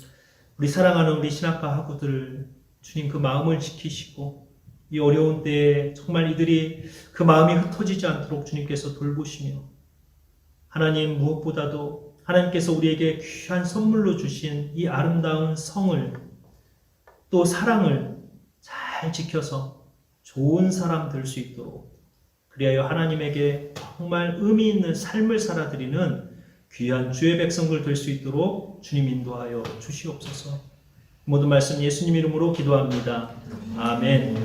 우리 사랑하는 우리 신학과 학우들을 주님 그 마음을 지키시고 이 어려운 때에 정말 이들이 그 마음이 흩어지지 않도록 주님께서 돌보시며, 하나님 무엇보다도 하나님께서 우리에게 귀한 선물로 주신 이 아름다운 성을 또 사랑을 잘 지켜서 좋은 사람 될 수 있도록, 그리하여 하나님에게 정말 의미 있는 삶을 살아드리는 귀한 주의 백성들 될 수 있도록 주님 인도하여 주시옵소서. 모든 말씀 예수님 이름으로 기도합니다. 아멘.